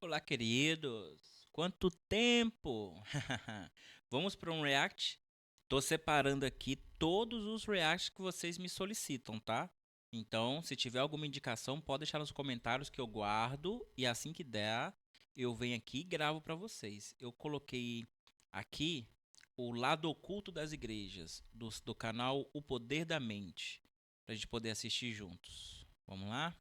Olá, queridos! Quanto tempo! Vamos para um react? Tô separando aqui todos os reacts que vocês me solicitam, tá? Então, se tiver alguma indicação, pode deixar nos comentários que eu guardo e assim que der, eu venho aqui e gravo para vocês. Eu coloquei aqui o lado oculto das igrejas, do canal O Poder da Mente, pra gente poder assistir juntos. Vamos lá?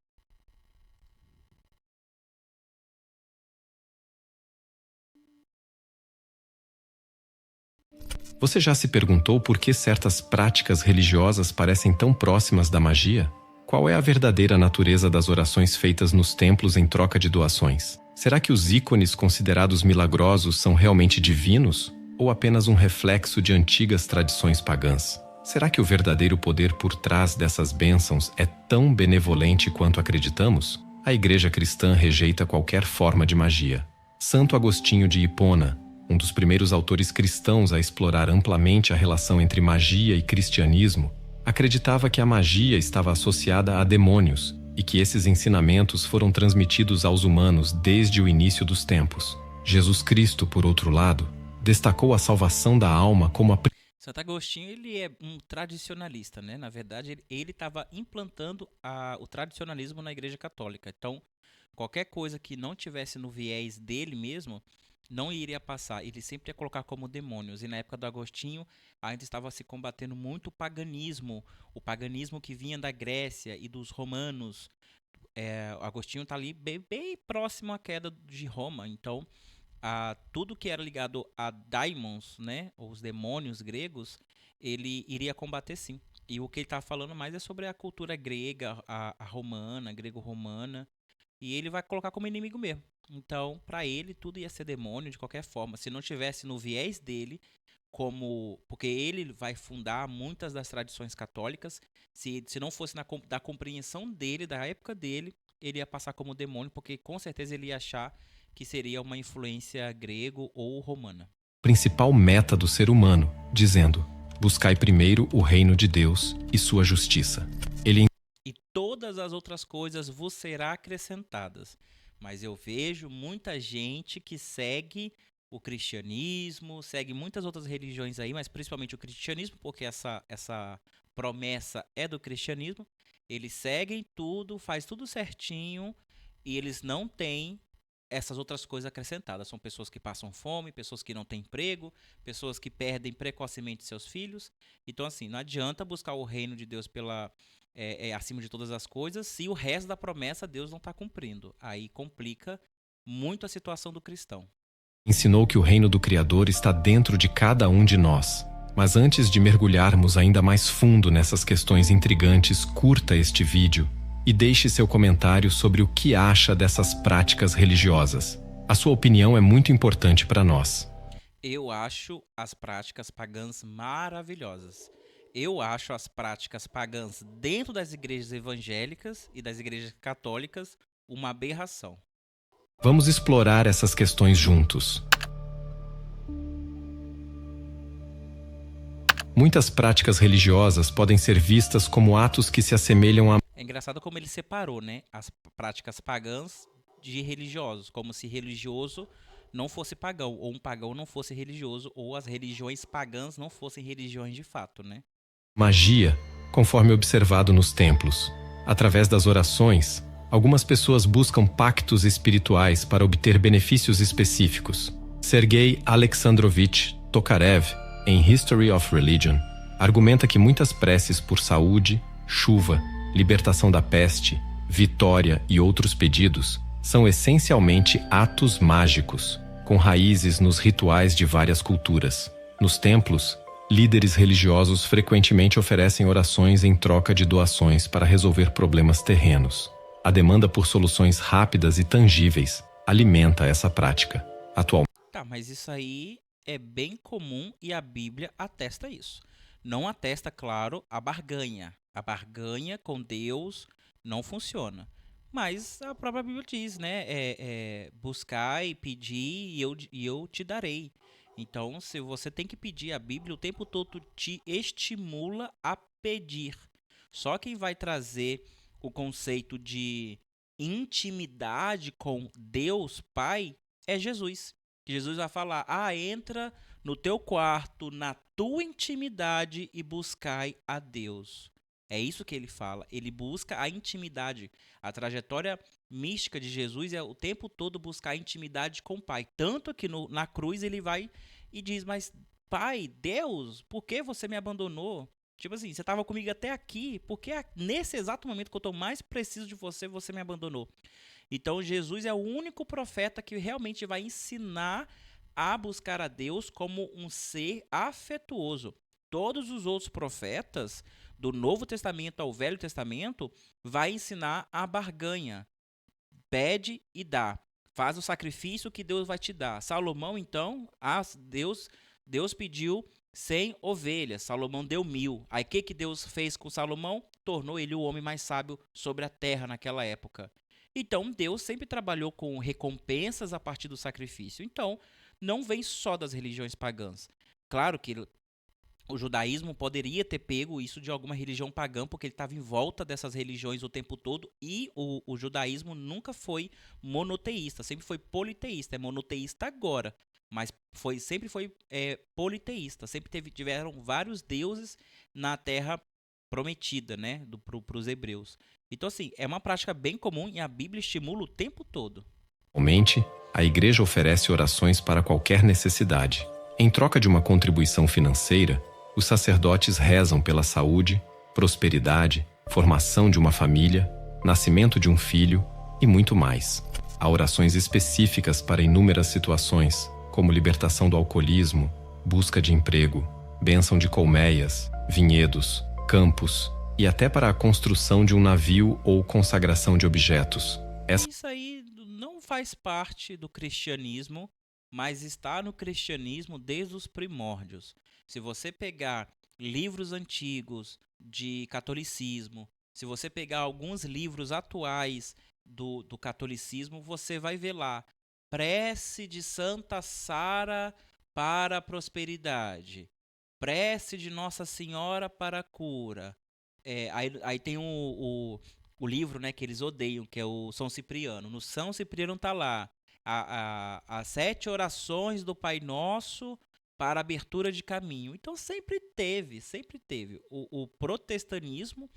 Você já se perguntou por que certas práticas religiosas parecem tão próximas da magia? Qual é a verdadeira natureza das orações feitas nos templos em troca de doações? Será que os ícones considerados milagrosos são realmente divinos? Ou apenas um reflexo de antigas tradições pagãs? Será que o verdadeiro poder por trás dessas bênçãos é tão benevolente quanto acreditamos? A Igreja Cristã rejeita qualquer forma de magia. Santo Agostinho de Hipona, um dos primeiros autores cristãos a explorar amplamente a relação entre magia e cristianismo, acreditava que a magia estava associada a demônios e que esses ensinamentos foram transmitidos aos humanos desde o início dos tempos. Jesus Cristo, por outro lado, destacou a salvação da alma como a Santo Agostinho, ele é um tradicionalista, né? Na verdade, ele estava implantando o tradicionalismo na Igreja Católica. Então, qualquer coisa que não tivesse no viés dele mesmo, não iria passar. Ele sempre ia colocar como demônios. E na época do Agostinho, ainda estava se combatendo muito o paganismo que vinha da Grécia e dos romanos. O Agostinho está ali bem próximo à queda de Roma. Então, tudo que era ligado a daimons, né, ou os demônios gregos, ele iria combater sim. E o que ele está falando mais é sobre a cultura grega, a romana, grego-romana, e ele vai colocar como inimigo mesmo. Então, para ele, tudo ia ser demônio de qualquer forma. Se não tivesse no viés dele, porque ele vai fundar muitas das tradições católicas, se não fosse da compreensão dele, da época dele, ele ia passar como demônio, porque com certeza ele ia achar que seria uma influência grego ou romana. principal meta do ser humano, dizendo: buscai primeiro o reino de Deus e sua justiça. Ele E todas as outras coisas vos serão acrescentadas. Mas eu vejo muita gente que segue o cristianismo, segue muitas outras religiões aí, mas principalmente o cristianismo, porque essa promessa é do cristianismo. Eles seguem tudo, faz tudo certinho e eles não têm essas outras coisas acrescentadas. São pessoas que passam fome, pessoas que não têm emprego, pessoas que perdem precocemente seus filhos. Então, assim, não adianta buscar o reino de Deus acima de todas as coisas se o resto da promessa Deus não está cumprindo. Aí complica muito a situação do cristão. ensinou que o reino do Criador está dentro de cada um de nós. Mas antes de mergulharmos ainda mais fundo nessas questões intrigantes, curta este vídeo e deixe seu comentário sobre o que acha dessas práticas religiosas. A sua opinião é muito importante para nós. Eu acho as práticas pagãs maravilhosas. Eu acho as práticas pagãs dentro das igrejas evangélicas e das igrejas católicas uma aberração. Vamos explorar essas questões juntos. Muitas práticas religiosas podem ser vistas como atos que se assemelham a É engraçado como ele separou, né, as práticas pagãs de religiosos, como se religioso não fosse pagão, ou um pagão não fosse religioso, ou as religiões pagãs não fossem religiões de fato, né? magia, conforme observado nos templos. Através das orações, algumas pessoas buscam pactos espirituais para obter benefícios específicos. Sergei Alexandrovich Tokarev, em History of Religion, argumenta que muitas preces por saúde, chuva, libertação da peste, vitória e outros pedidos são essencialmente atos mágicos, com raízes nos rituais de várias culturas. Nos templos, líderes religiosos frequentemente oferecem orações em troca de doações para resolver problemas terrenos. A demanda por soluções rápidas e tangíveis alimenta essa prática. Atualmente, Tá, mas isso aí é bem comum e a Bíblia atesta isso. Não atesta, claro, a barganha. A barganha com Deus não funciona. Mas a própria Bíblia diz, né? Buscar e pedir e eu te darei. Então, se você tem que pedir, a Bíblia o tempo todo te estimula a pedir. Só quem vai trazer o conceito de intimidade com Deus Pai é Jesus. Jesus vai falar: entra no teu quarto, na tua intimidade e buscai a Deus. É isso que ele fala. Ele busca a intimidade. A trajetória mística de Jesus é o tempo todo buscar a intimidade com o Pai. Tanto que na cruz ele vai e diz: mas Pai, Deus, por que você me abandonou? Tipo assim, você estava comigo até aqui, porque nesse exato momento que eu estou mais preciso de você, você me abandonou. Então Jesus é o único profeta que realmente vai ensinar a buscar a Deus como um ser afetuoso. Todos os outros profetas, do Novo Testamento ao Velho Testamento, vai ensinar a barganha. Pede e dá. Faz o sacrifício que Deus vai te dar. Salomão, então, Deus pediu 100 ovelhas. Salomão deu 1000. Aí o que Deus fez com Salomão? Tornou ele o homem mais sábio sobre a terra naquela época. Então, Deus sempre trabalhou com recompensas a partir do sacrifício. Então, não vem só das religiões pagãs. Claro que o judaísmo poderia ter pego isso de alguma religião pagã, porque ele estava em volta dessas religiões o tempo todo, e o judaísmo nunca foi monoteísta, sempre foi politeísta. É monoteísta agora, mas sempre foi politeísta. Sempre tiveram vários deuses na terra prometida, né, para os hebreus. Então, assim, é uma prática bem comum e a Bíblia estimula o tempo todo. Atualmente, a igreja oferece orações para qualquer necessidade. Em troca de uma contribuição financeira, os sacerdotes rezam pela saúde, prosperidade, formação de uma família, nascimento de um filho e muito mais. Há orações específicas para inúmeras situações, como libertação do alcoolismo, busca de emprego, bênção de colmeias, vinhedos, campos e até para a construção de um navio ou consagração de objetos. Isso aí não faz parte do cristianismo, mas está no cristianismo desde os primórdios. Se você pegar livros antigos de catolicismo, se você pegar alguns livros atuais do catolicismo, você vai ver lá: prece de Santa Sara para a prosperidade, prece de Nossa Senhora para a cura. Aí tem o livro, né, que eles odeiam, que é o São Cipriano. No São Cipriano está lá as 7 orações do Pai Nosso para abertura de caminho. Então sempre teve. O protestantismo,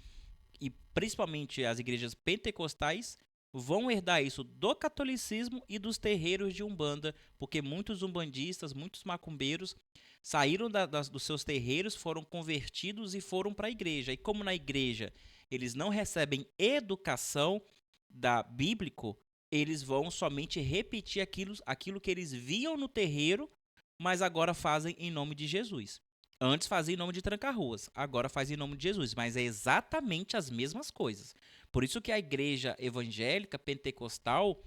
e principalmente as igrejas pentecostais, vão herdar isso do catolicismo e dos terreiros de Umbanda, porque muitos umbandistas, muitos macumbeiros saíram dos seus terreiros, foram convertidos e foram para a igreja. E como na igreja eles não recebem educação bíblico, eles vão somente repetir aquilo que eles viam no terreiro, mas agora fazem em nome de Jesus. Antes fazia em nome de tranca-ruas, agora faz em nome de Jesus, mas é exatamente as mesmas coisas. Por isso que a igreja evangélica pentecostal,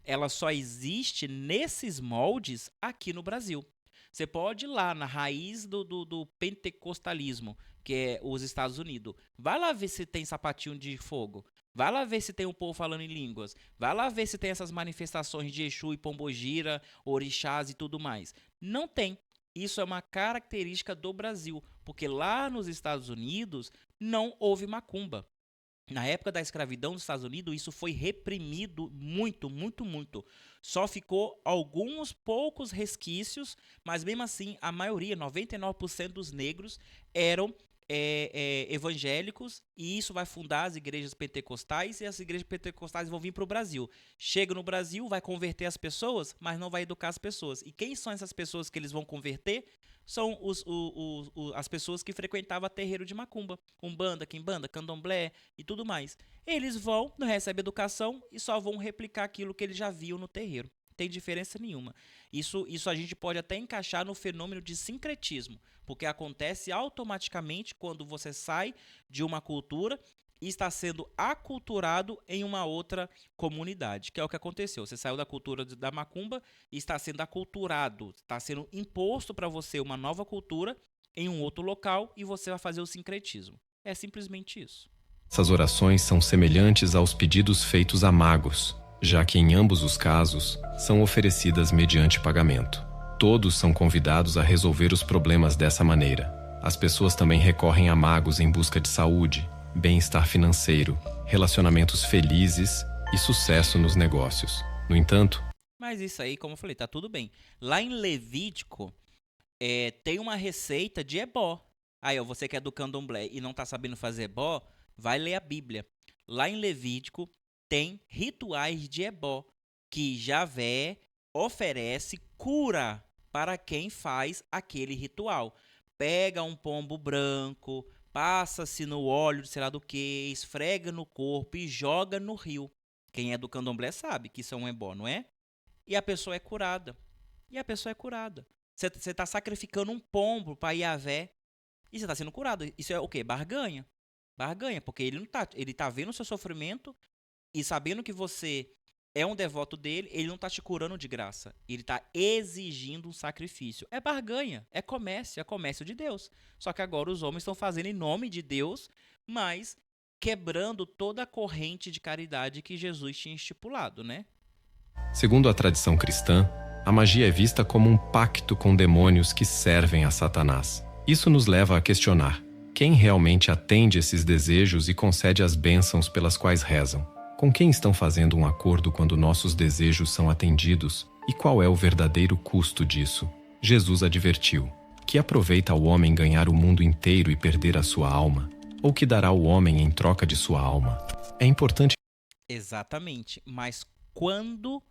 ela só existe nesses moldes aqui no Brasil. Você pode ir lá na raiz do pentecostalismo, que é os Estados Unidos. Vai lá ver se tem sapatinho de fogo. Vai lá ver se tem um povo falando em línguas. Vai lá ver se tem essas manifestações de Exu e Pombogira, orixás e tudo mais. Não tem. Isso é uma característica do Brasil, porque lá nos Estados Unidos não houve macumba. Na época da escravidão nos Estados Unidos, isso foi reprimido muito, muito, muito. Só ficou alguns poucos resquícios, mas mesmo assim, a maioria, 99% dos negros, eram evangélicos, e isso vai fundar as igrejas pentecostais, e as igrejas pentecostais vão vir para o Brasil. Chega no Brasil, vai converter as pessoas, mas não vai educar as pessoas. E quem são essas pessoas que eles vão converter? São as pessoas que frequentavam terreiro de macumba, umbanda, quimbanda, candomblé e tudo mais. Eles vão, não recebem educação e só vão replicar aquilo que eles já viam no terreiro. Não tem diferença nenhuma. Isso a gente pode até encaixar no fenômeno de sincretismo, porque acontece automaticamente quando você sai de uma cultura e está sendo aculturado em uma outra comunidade, que é o que aconteceu. Você saiu da cultura da macumba e está sendo aculturado, está sendo imposto para você uma nova cultura em um outro local e você vai fazer o sincretismo. É simplesmente isso. Essas orações são semelhantes aos pedidos feitos a magos, já que em ambos os casos são oferecidas mediante pagamento. Todos são convidados a resolver os problemas dessa maneira. As pessoas também recorrem a magos em busca de saúde, bem-estar financeiro, relacionamentos felizes e sucesso nos negócios. No entanto, Mas isso aí, como eu falei, tá tudo bem. Lá em Levítico, tem uma receita de ebó. Aí, ó, você que é do candomblé e não tá sabendo fazer ebó, vai ler a Bíblia. Lá em Levítico, tem rituais de ebó, que Javé oferece cura para quem faz aquele ritual. Pega um pombo branco, passa-se no óleo de sei lá do que, esfrega no corpo e joga no rio. Quem é do candomblé sabe que isso é um ebó, não é? E a pessoa é curada. E a pessoa é curada. Você está sacrificando um pombo para Yahvé e você está sendo curado. Isso é o quê? Barganha. Barganha, porque ele tá vendo o seu sofrimento e sabendo que você é um devoto dele, ele não está te curando de graça. Ele está exigindo um sacrifício. É barganha, é comércio de Deus. Só que agora os homens estão fazendo em nome de Deus, mas quebrando toda a corrente de caridade que Jesus tinha estipulado, né? segundo a tradição cristã, a magia é vista como um pacto com demônios que servem a Satanás. Isso nos leva a questionar: quem realmente atende esses desejos e concede as bênçãos pelas quais rezam? Com quem estão fazendo um acordo quando nossos desejos são atendidos? E qual é o verdadeiro custo disso? Jesus advertiu: que aproveita ao homem ganhar o mundo inteiro e perder a sua alma? Ou que dará o homem em troca de sua alma? É importante. Exatamente. Mas quando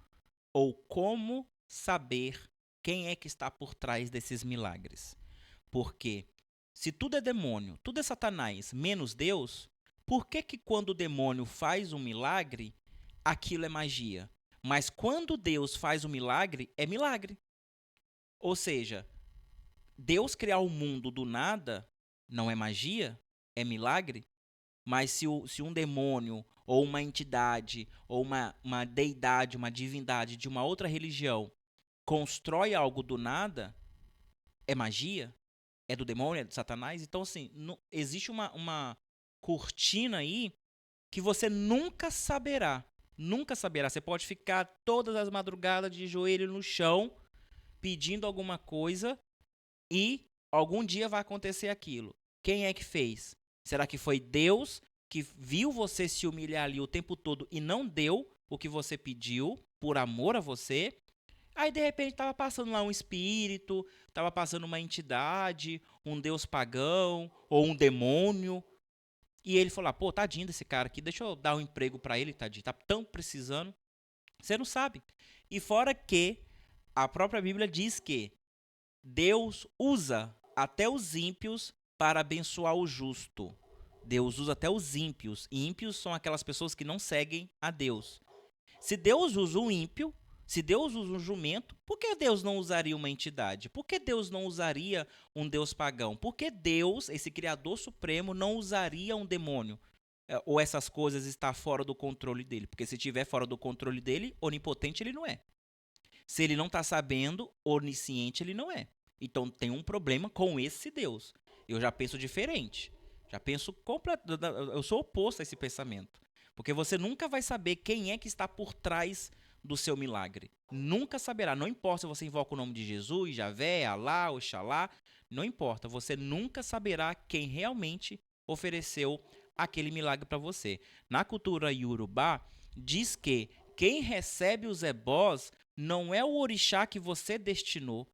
ou como saber quem é que está por trás desses milagres? Porque se tudo é demônio, tudo é Satanás, menos Deus, por que que quando o demônio faz um milagre, aquilo é magia? Mas quando Deus faz um milagre, é milagre. Ou seja, Deus criar o mundo do nada não é magia, é milagre. Mas se um demônio, ou uma entidade, ou uma deidade, uma divindade de uma outra religião constrói algo do nada, é magia? É do demônio? É do Satanás? Então, assim, existe uma cortina aí que você nunca saberá. Nunca saberá. Você pode ficar todas as madrugadas de joelho no chão pedindo alguma coisa e algum dia vai acontecer aquilo. Quem é que fez? Será que foi Deus que viu você se humilhar ali o tempo todo e não deu o que você pediu por amor a você? Aí de repente estava passando lá um espírito, estava passando uma entidade, um deus pagão ou um demônio. E ele falou: pô, tadinho desse cara aqui, deixa eu dar um emprego para ele, tadinho, tá tão precisando. Você não sabe. E fora que a própria Bíblia diz que Deus usa até os ímpios para abençoar o justo. Deus usa até os ímpios. E ímpios são aquelas pessoas que não seguem a Deus. Se Deus usa um ímpio, se Deus usa um jumento, por que Deus não usaria uma entidade? Por que Deus não usaria um Deus pagão? Por que Deus, esse Criador Supremo, não usaria um demônio? Ou essas coisas estão fora do controle dele? Porque se estiver fora do controle dele, onipotente ele não é. Se ele não está sabendo, onisciente ele não é. Então tem um problema com esse Deus. Eu já penso diferente. Já penso eu sou oposto a esse pensamento. Porque você nunca vai saber quem é que está por trás do seu milagre. Nunca saberá. Não importa se você invoca o nome de Jesus, Javé, Alá, Oxalá. Não importa. Você nunca saberá quem realmente ofereceu aquele milagre para você. Na cultura iorubá, diz que quem recebe os ebós não é o orixá que você destinou.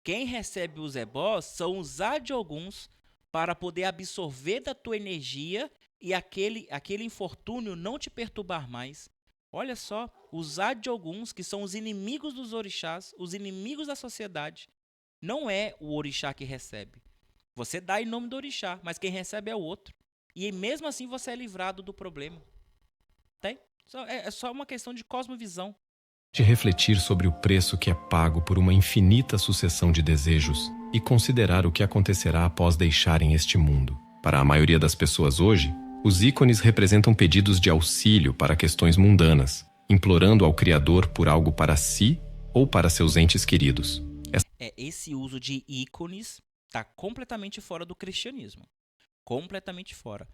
Quem recebe os ebós são os adioguns para poder absorver da tua energia e aquele infortúnio não te perturbar mais. Olha só, os adioguns, que são os inimigos dos orixás, os inimigos da sociedade, não é o orixá que recebe. Você dá em nome do orixá, mas quem recebe é o outro. E mesmo assim você é livrado do problema. Tem? É só uma questão de cosmovisão. De refletir sobre o preço que é pago por uma infinita sucessão de desejos e considerar o que acontecerá após deixarem este mundo. Para a maioria das pessoas hoje, os ícones representam pedidos de auxílio para questões mundanas, implorando ao Criador por algo para si ou para seus entes queridos. Esse uso de ícones está completamente fora do cristianismo. Completamente fora.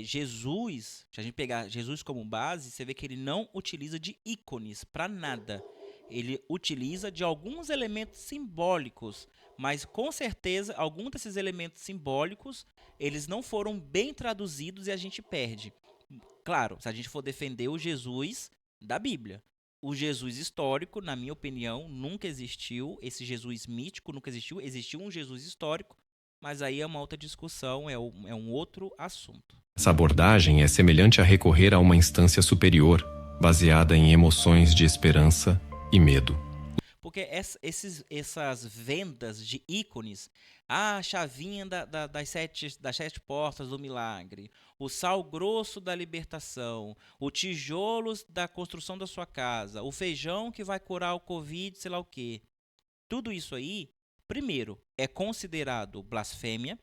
Jesus, se a gente pegar Jesus como base, você vê que ele não utiliza de ícones para nada. Ele utiliza de alguns elementos simbólicos, mas com certeza alguns desses elementos simbólicos eles não foram bem traduzidos e a gente perde. Claro, se a gente for defender o Jesus da Bíblia. O Jesus histórico, na minha opinião, nunca existiu. Esse Jesus mítico nunca existiu. Existiu um Jesus histórico, mas aí é uma outra discussão, é um outro assunto. Essa abordagem é semelhante a recorrer a uma instância superior, baseada em emoções de esperança e medo. Porque essas vendas de ícones, a chavinha das sete portas do milagre, o sal grosso da libertação, o tijolos da construção da sua casa, o feijão que vai curar o Covid, sei lá o quê. Tudo isso aí, primeiro, é considerado blasfêmia.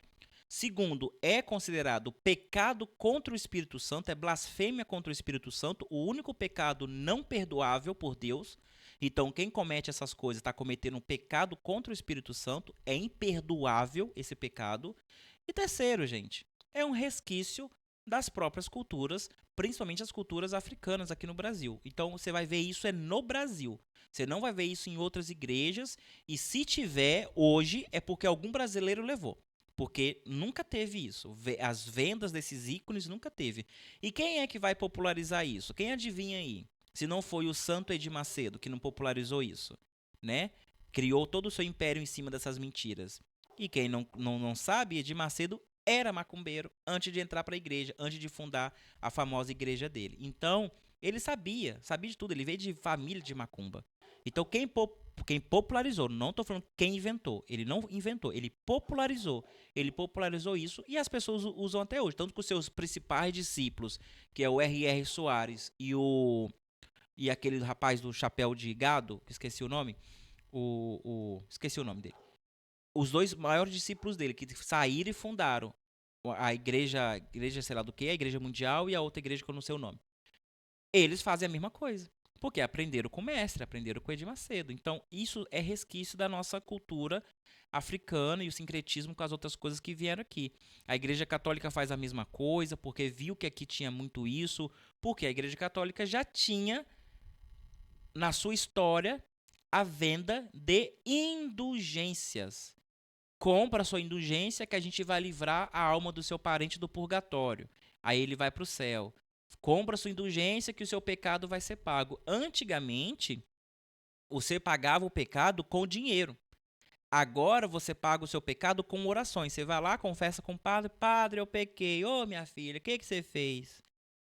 Segundo, é considerado pecado contra o Espírito Santo, é blasfêmia contra o Espírito Santo, o único pecado não perdoável por Deus. Então, quem comete essas coisas está cometendo um pecado contra o Espírito Santo, é imperdoável esse pecado. E terceiro, gente, é um resquício das próprias culturas, principalmente as culturas africanas aqui no Brasil. Então, você vai ver isso no Brasil. Você não vai ver isso em outras igrejas, e se tiver hoje é porque algum brasileiro levou. Porque nunca teve isso. As vendas desses ícones nunca teve. E quem é que vai popularizar isso? Quem adivinha aí? Se não foi o santo Edir Macedo que não popularizou isso, né? Criou todo o seu império em cima dessas mentiras. E quem não sabe, Edir Macedo era macumbeiro antes de entrar para a igreja, antes de fundar a famosa igreja dele. Então, ele sabia de tudo. Ele veio de família de macumba. Então, quem popularizou, não estou falando quem inventou, ele não inventou, ele popularizou isso e as pessoas usam até hoje, tanto que os seus principais discípulos, que é o R.R. Soares e aquele rapaz do chapéu de gado, que esqueci o nome, esqueci o nome dele, os dois maiores discípulos dele, que saíram e fundaram a igreja sei lá do que, a igreja mundial e a outra igreja que eu não sei o nome, eles fazem a mesma coisa. Porque aprenderam com o mestre, aprenderam com Edir Macedo. Então, isso é resquício da nossa cultura africana e o sincretismo com as outras coisas que vieram aqui. A Igreja Católica faz a mesma coisa, porque viu que aqui tinha muito isso, porque a Igreja Católica já tinha, na sua história, a venda de indulgências. Compra a sua indulgência que a gente vai livrar a alma do seu parente do purgatório. Aí ele vai para o céu. Compra sua indulgência que o seu pecado vai ser pago. Antigamente, você pagava o pecado com dinheiro. Agora você paga o seu pecado com orações. Você vai lá, confessa com o padre. Padre, eu pequei. Ô, minha filha, o que você fez?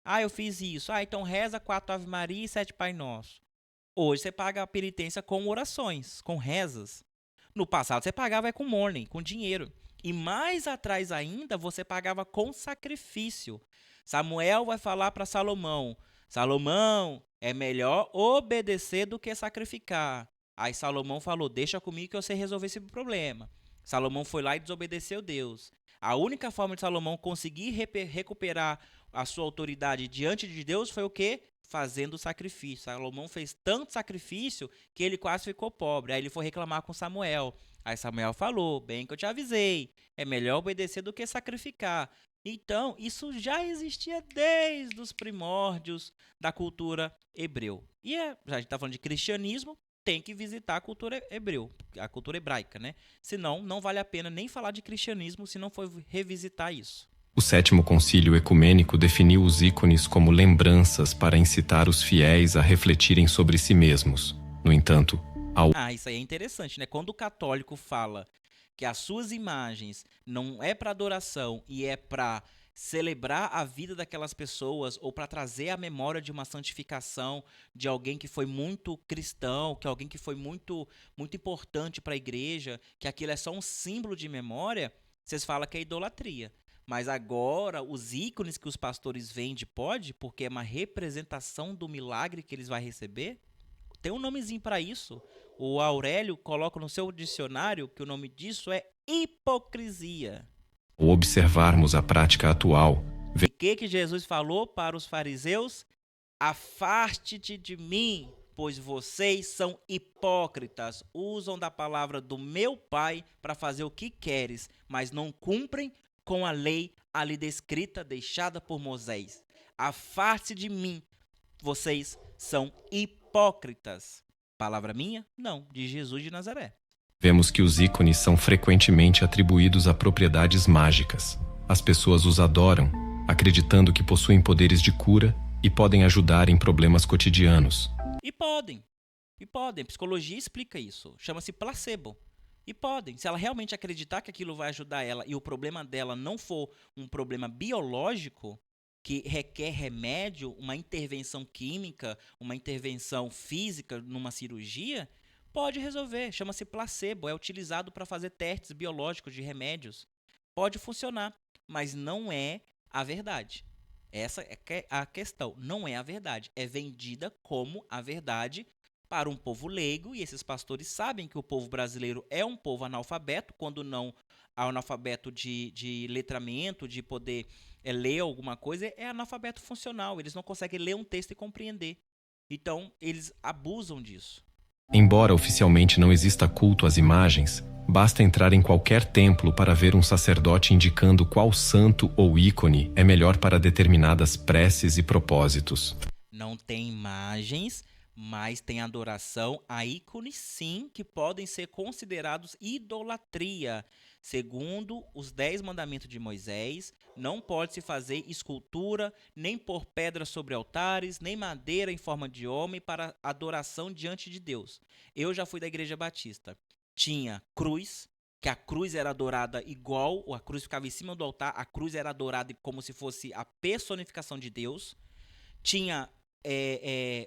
Ah, eu fiz isso. Ah, então reza 4 Ave Maria e 7 Pai Nosso. Hoje você paga a penitência com orações, com rezas. No passado você pagava com money, com dinheiro. E mais atrás ainda, você pagava com sacrifício. Samuel vai falar para Salomão: Salomão, é melhor obedecer do que sacrificar. Aí Salomão falou: deixa comigo que eu sei resolver esse problema. Salomão foi lá e desobedeceu Deus. A única forma de Salomão conseguir recuperar a sua autoridade diante de Deus foi o quê? Fazendo sacrifício. Salomão fez tanto sacrifício que ele quase ficou pobre. Aí ele foi reclamar com Samuel. Aí Samuel falou: bem que eu te avisei, é melhor obedecer do que sacrificar. Então, isso já existia desde os primórdios da cultura hebreu. E já a gente está falando de cristianismo, tem que visitar a cultura a cultura hebraica, né? Senão, não vale a pena nem falar de cristianismo se não for revisitar isso. O Sétimo Concílio Ecumênico definiu os ícones como lembranças para incitar os fiéis a refletirem sobre si mesmos. No entanto, isso aí é interessante, né? Quando o católico fala que as suas imagens não é para adoração e é para celebrar a vida daquelas pessoas ou para trazer a memória de uma santificação de alguém que foi muito cristão, que alguém que foi muito importante para a igreja, que aquilo é só um símbolo de memória, vocês falam que é idolatria. Mas agora, os ícones que os pastores vendem porque é uma representação do milagre que eles vão receber, tem um nomezinho para isso. O Aurélio coloca no seu dicionário que o nome disso é hipocrisia. Ao observarmos a prática atual, E o que Jesus falou para os fariseus? Afaste-te de mim, pois vocês são hipócritas. Usam da palavra do meu Pai para fazer o que queres, mas não cumprem com a lei ali descrita, deixada por Moisés. Afaste de mim, vocês são hipócritas. Palavra minha? Não, de Jesus de Nazaré. Vemos que os ícones são frequentemente atribuídos a propriedades mágicas. As pessoas os adoram, acreditando que possuem poderes de cura e podem ajudar em problemas cotidianos. E podem. E podem. Psicologia explica isso. Chama-se placebo. E podem. Se ela realmente acreditar que aquilo vai ajudar ela e o problema dela não for um problema biológico, que requer remédio, uma intervenção química, uma intervenção física numa cirurgia, pode resolver. Chama-se placebo. É utilizado para fazer testes biológicos de remédios. Pode funcionar, mas não é a verdade. Essa é a questão. Não é a verdade. É vendida como a verdade para um povo leigo, e esses pastores sabem que o povo brasileiro é um povo analfabeto, quando não analfabeto de letramento, de poder ler alguma coisa, é analfabeto funcional. Eles não conseguem ler um texto e compreender. Então, eles abusam disso. Embora oficialmente não exista culto às imagens, basta entrar em qualquer templo para ver um sacerdote indicando qual santo ou ícone é melhor para determinadas preces e propósitos. Não tem imagens, mas tem adoração a ícones, sim, que podem ser considerados idolatria. Segundo os 10 mandamentos de Moisés, não pode se fazer escultura, nem pôr pedra sobre altares, nem madeira em forma de homem para adoração diante de Deus. Eu já fui da Igreja Batista. Tinha cruz, que a cruz era adorada igual, ou a cruz ficava em cima do altar, a cruz era adorada como se fosse a personificação de Deus. Tinha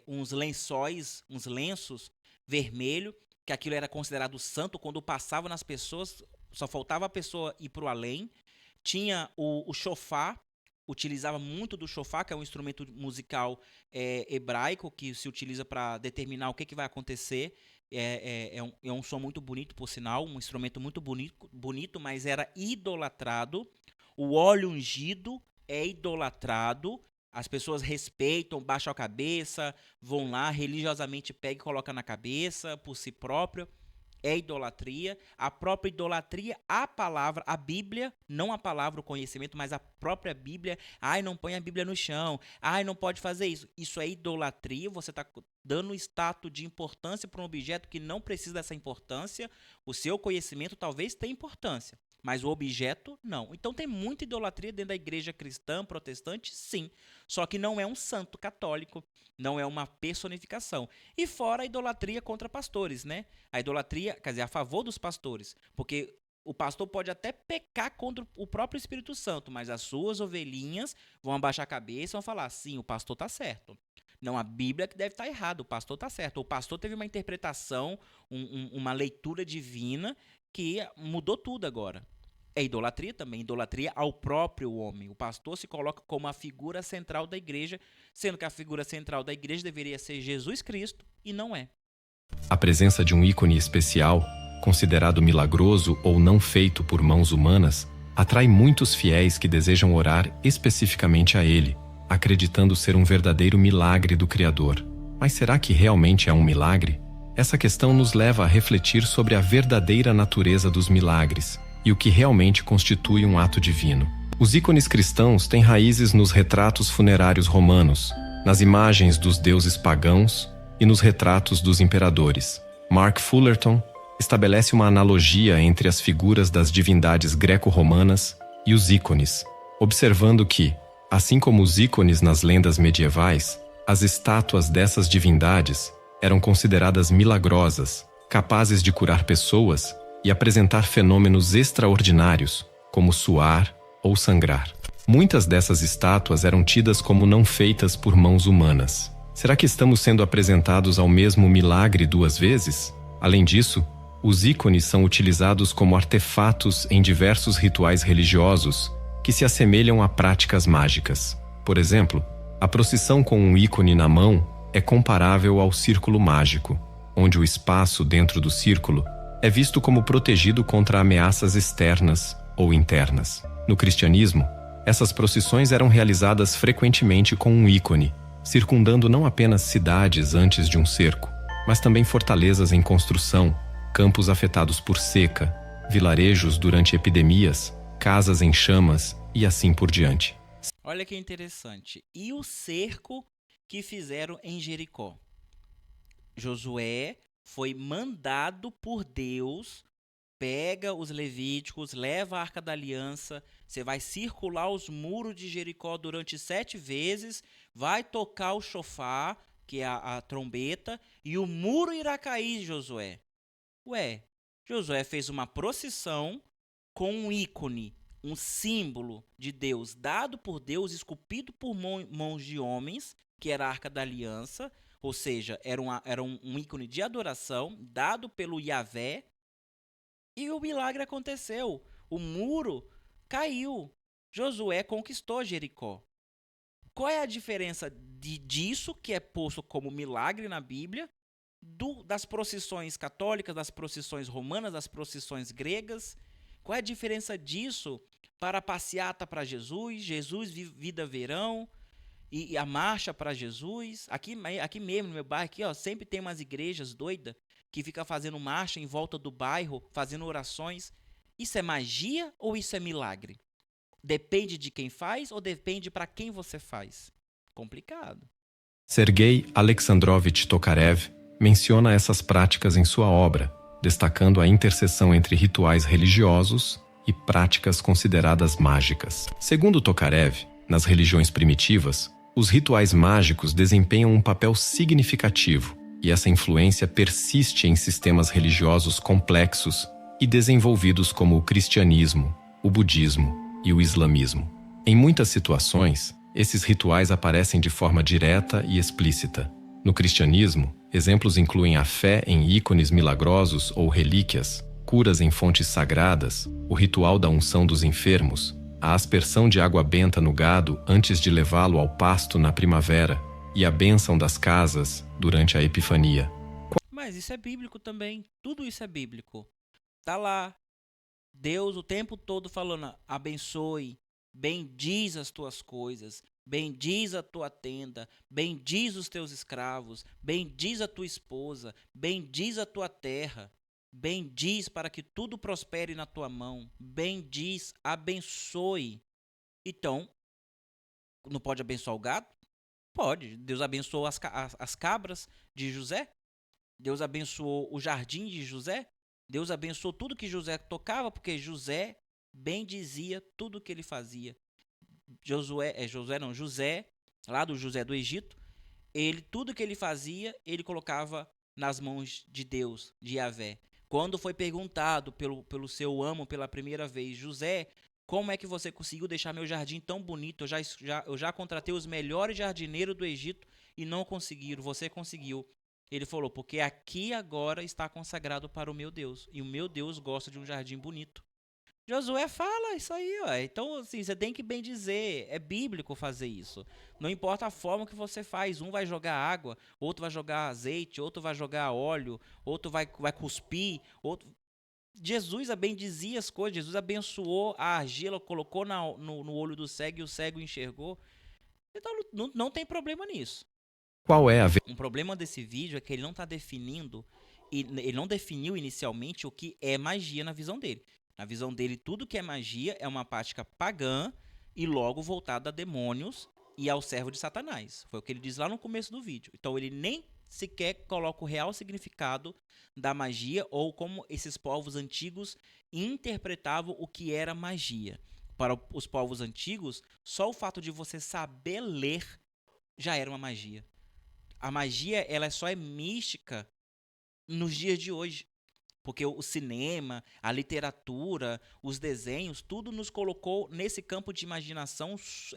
uns lençóis, uns lenços vermelhos, que aquilo era considerado santo. Quando passava nas pessoas, só faltava a pessoa ir para o além. Tinha o shofar, utilizava muito do shofar, que é um instrumento musical hebraico, que se utiliza para determinar o que vai acontecer. É um som muito bonito, por sinal, um instrumento muito bonito, mas era idolatrado. O óleo ungido é idolatrado. As pessoas respeitam, baixam a cabeça, vão lá, religiosamente pegam e colocam na cabeça por si próprio. É idolatria. A própria idolatria, a palavra, a Bíblia, não a palavra, o conhecimento, mas a própria Bíblia. Ai, não põe a Bíblia no chão. Ai, não pode fazer isso. Isso é idolatria. Você está dando status de importância para um objeto que não precisa dessa importância. O seu conhecimento talvez tenha importância, mas o objeto não. Então tem muita idolatria dentro da igreja cristã, protestante, sim. Só que não é um santo católico, não é uma personificação. E fora a idolatria contra pastores, né? A idolatria, quer dizer, a favor dos pastores. Porque o pastor pode até pecar contra o próprio Espírito Santo, mas as suas ovelhinhas vão abaixar a cabeça e vão falar, sim, o pastor está certo. Não, a Bíblia que deve estar errada, o pastor está certo. O pastor teve uma interpretação, uma leitura divina que mudou tudo agora. É idolatria também, idolatria ao próprio homem. O pastor se coloca como a figura central da igreja, sendo que a figura central da igreja deveria ser Jesus Cristo, e não é. A presença de um ícone especial, considerado milagroso ou não feito por mãos humanas, atrai muitos fiéis que desejam orar especificamente a ele, acreditando ser um verdadeiro milagre do Criador. Mas será que realmente é um milagre? Essa questão nos leva a refletir sobre a verdadeira natureza dos milagres e o que realmente constitui um ato divino. Os ícones cristãos têm raízes nos retratos funerários romanos, nas imagens dos deuses pagãos e nos retratos dos imperadores. Mark Fullerton estabelece uma analogia entre as figuras das divindades greco-romanas e os ícones, observando que, assim como os ícones nas lendas medievais, as estátuas dessas divindades eram consideradas milagrosas, capazes de curar pessoas e apresentar fenômenos extraordinários, como suar ou sangrar. Muitas dessas estátuas eram tidas como não feitas por mãos humanas. Será que estamos sendo apresentados ao mesmo milagre duas vezes? Além disso, os ícones são utilizados como artefatos em diversos rituais religiosos que se assemelham a práticas mágicas. Por exemplo, a procissão com um ícone na mão é comparável ao círculo mágico, onde o espaço dentro do círculo é visto como protegido contra ameaças externas ou internas. No cristianismo, essas procissões eram realizadas frequentemente com um ícone, circundando não apenas cidades antes de um cerco, mas também fortalezas em construção, campos afetados por seca, vilarejos durante epidemias, casas em chamas e assim por diante. Olha que interessante. E o cerco que fizeram em Jericó? Josué foi mandado por Deus pega os levíticos, leva a Arca da Aliança, você vai circular os muros de Jericó durante 7 vezes, vai tocar o chofar, que é a trombeta, e o muro irá cair, Josué. Ué, Josué fez uma procissão com um ícone, um símbolo de Deus, dado por Deus, esculpido por mãos de homens, que era a Arca da Aliança, ou seja, era um ícone de adoração, dado pelo Yahvé, e o milagre aconteceu. O muro caiu. Josué conquistou Jericó. Qual é a diferença disso, que é posto como milagre na Bíblia, das procissões católicas, das procissões romanas, das procissões gregas? Qual é a diferença disso para a passeata para Jesus, Jesus Vida Verão e a marcha para Jesus? Aqui mesmo no meu bairro, aqui, ó, sempre tem umas igrejas doidas que ficam fazendo marcha em volta do bairro, fazendo orações. Isso é magia ou isso é milagre? Depende de quem faz ou depende para quem você faz? Complicado. Sergei Alexandrovich Tokarev menciona essas práticas em sua obra, destacando a interseção entre rituais religiosos e práticas consideradas mágicas. Segundo Tokarev, nas religiões primitivas, os rituais mágicos desempenham um papel significativo, e essa influência persiste em sistemas religiosos complexos e desenvolvidos como o cristianismo, o budismo e o islamismo. Em muitas situações, esses rituais aparecem de forma direta e explícita. No cristianismo, exemplos incluem a fé em ícones milagrosos ou relíquias, curas em fontes sagradas, o ritual da unção dos enfermos, a aspersão de água benta no gado antes de levá-lo ao pasto na primavera e a bênção das casas durante a Epifania. Mas isso é bíblico também. Tudo isso é bíblico. Tá lá. Deus o tempo todo falando: abençoe, bendiz as tuas coisas, bendiz a tua tenda, bendiz os teus escravos, bendiz a tua esposa, bendiz a tua terra, bendiz para que tudo prospere na tua mão, bendiz, abençoe. Então, não pode abençoar o gado? Pode. Deus abençoou as cabras de José, Deus abençoou o jardim de José, Deus abençoou tudo que José tocava, porque José bendizia tudo que ele fazia. José, lá do José do Egito, tudo que ele fazia, ele colocava nas mãos de Deus, de Yahvé. Quando foi perguntado pelo seu amo pela primeira vez: José, como é que você conseguiu deixar meu jardim tão bonito? Eu já contratei os melhores jardineiros do Egito e não conseguiram, você conseguiu. Ele falou: porque aqui agora está consagrado para o meu Deus, e o meu Deus gosta de um jardim bonito. Josué fala isso aí, ó. Então, assim, você tem que bem dizer, é bíblico fazer isso. Não importa a forma que você faz, um vai jogar água, outro vai jogar azeite, outro vai jogar óleo, outro vai cuspir, outro... Jesus bendizia as coisas, Jesus abençoou a argila, colocou no olho do cego e o cego enxergou. Então, não tem problema nisso. Qual é a Um problema desse vídeo é que ele não está definindo, ele não definiu inicialmente o que é magia na visão dele. Na visão dele, tudo que é magia é uma prática pagã e logo voltada a demônios e ao servo de Satanás. Foi o que ele diz lá no começo do vídeo. Então ele nem sequer coloca o real significado da magia ou como esses povos antigos interpretavam o que era magia. Para os povos antigos, só o fato de você saber ler já era uma magia. A magia, ela só é mística nos dias de hoje. Porque o cinema, a literatura, os desenhos, tudo nos colocou nesse campo de imaginação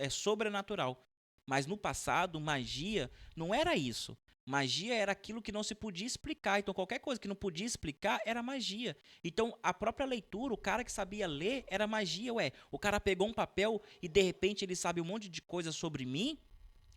sobrenatural. Mas no passado, magia não era isso. Magia era aquilo que não se podia explicar. Então, qualquer coisa que não podia explicar era magia. Então, a própria leitura, o cara que sabia ler, era magia. Ué, o cara pegou um papel e, de repente, ele sabe um monte de coisa sobre mim?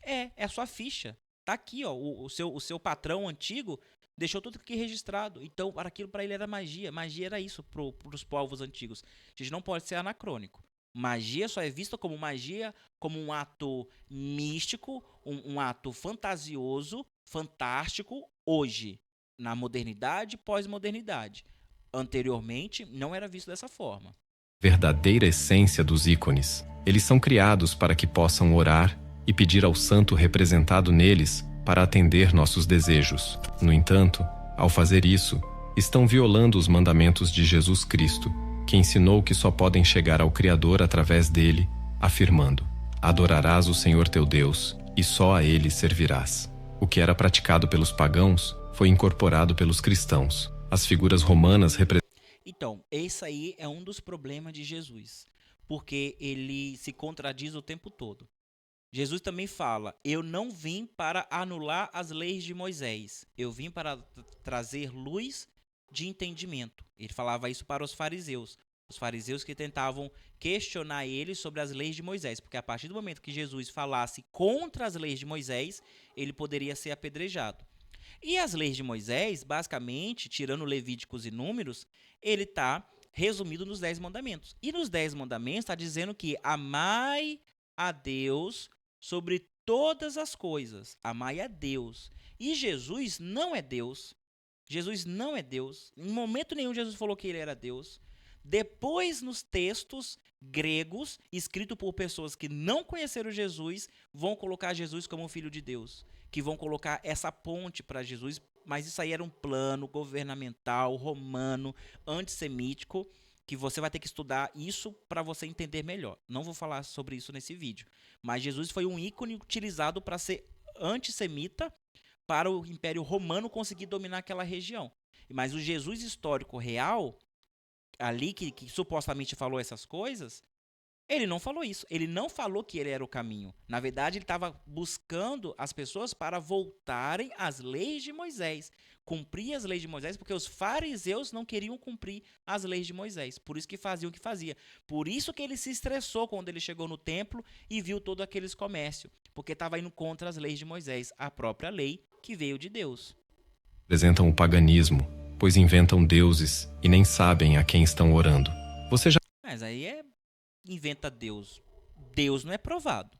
É a sua ficha. Tá aqui, ó, o seu patrão antigo deixou tudo aqui registrado. Então, aquilo para ele era magia. Magia era isso para os povos antigos. A gente não pode ser anacrônico. Magia só é vista como magia, como um ato místico, um ato fantasioso, fantástico, hoje. Na modernidade, pós-modernidade. Anteriormente, não era visto dessa forma. Verdadeira essência dos ícones. Eles são criados para que possam orar e pedir ao santo representado neles para atender nossos desejos. No entanto, ao fazer isso, estão violando os mandamentos de Jesus Cristo, que ensinou que só podem chegar ao Criador através dele, afirmando: adorarás o Senhor teu Deus, e só a ele servirás. O que era praticado pelos pagãos foi incorporado pelos cristãos. As figuras romanas representam. Então, esse aí é um dos problemas de Jesus, porque ele se contradiz o tempo todo. Jesus também fala: eu não vim para anular as leis de Moisés, eu vim para trazer luz de entendimento. Ele falava isso para os fariseus que tentavam questionar ele sobre as leis de Moisés, porque a partir do momento que Jesus falasse contra as leis de Moisés, ele poderia ser apedrejado. E as leis de Moisés, basicamente, tirando Levíticos e Números, ele está resumido nos 10 mandamentos. E nos 10 mandamentos está dizendo que amai a Deus sobre todas as coisas. Amai a Deus. E Jesus não é Deus. Jesus não é Deus. Em momento nenhum Jesus falou que ele era Deus. Depois, nos textos gregos, escritos por pessoas que não conheceram Jesus, vão colocar Jesus como filho de Deus, que vão colocar essa ponte para Jesus, mas isso aí era um plano governamental, romano, antissemítico, que você vai ter que estudar isso para você entender melhor. Não vou falar sobre isso nesse vídeo, mas Jesus foi um ícone utilizado para ser antissemita, para o Império Romano conseguir dominar aquela região. Mas o Jesus histórico real, ali que supostamente falou essas coisas, ele não falou isso. Ele não falou que ele era o caminho. Na verdade, ele estava buscando as pessoas para voltarem às leis de Moisés. Cumprir as leis de Moisés, porque os fariseus não queriam cumprir as leis de Moisés. Por isso que faziam o que fazia. Por isso que ele se estressou quando ele chegou no templo e viu todo aqueles comércio. Porque estava indo contra as leis de Moisés, a própria lei que veio de Deus. Representam o paganismo, pois inventam deuses e nem sabem a quem estão orando. Você já Mas aí inventa Deus. Deus não é provado.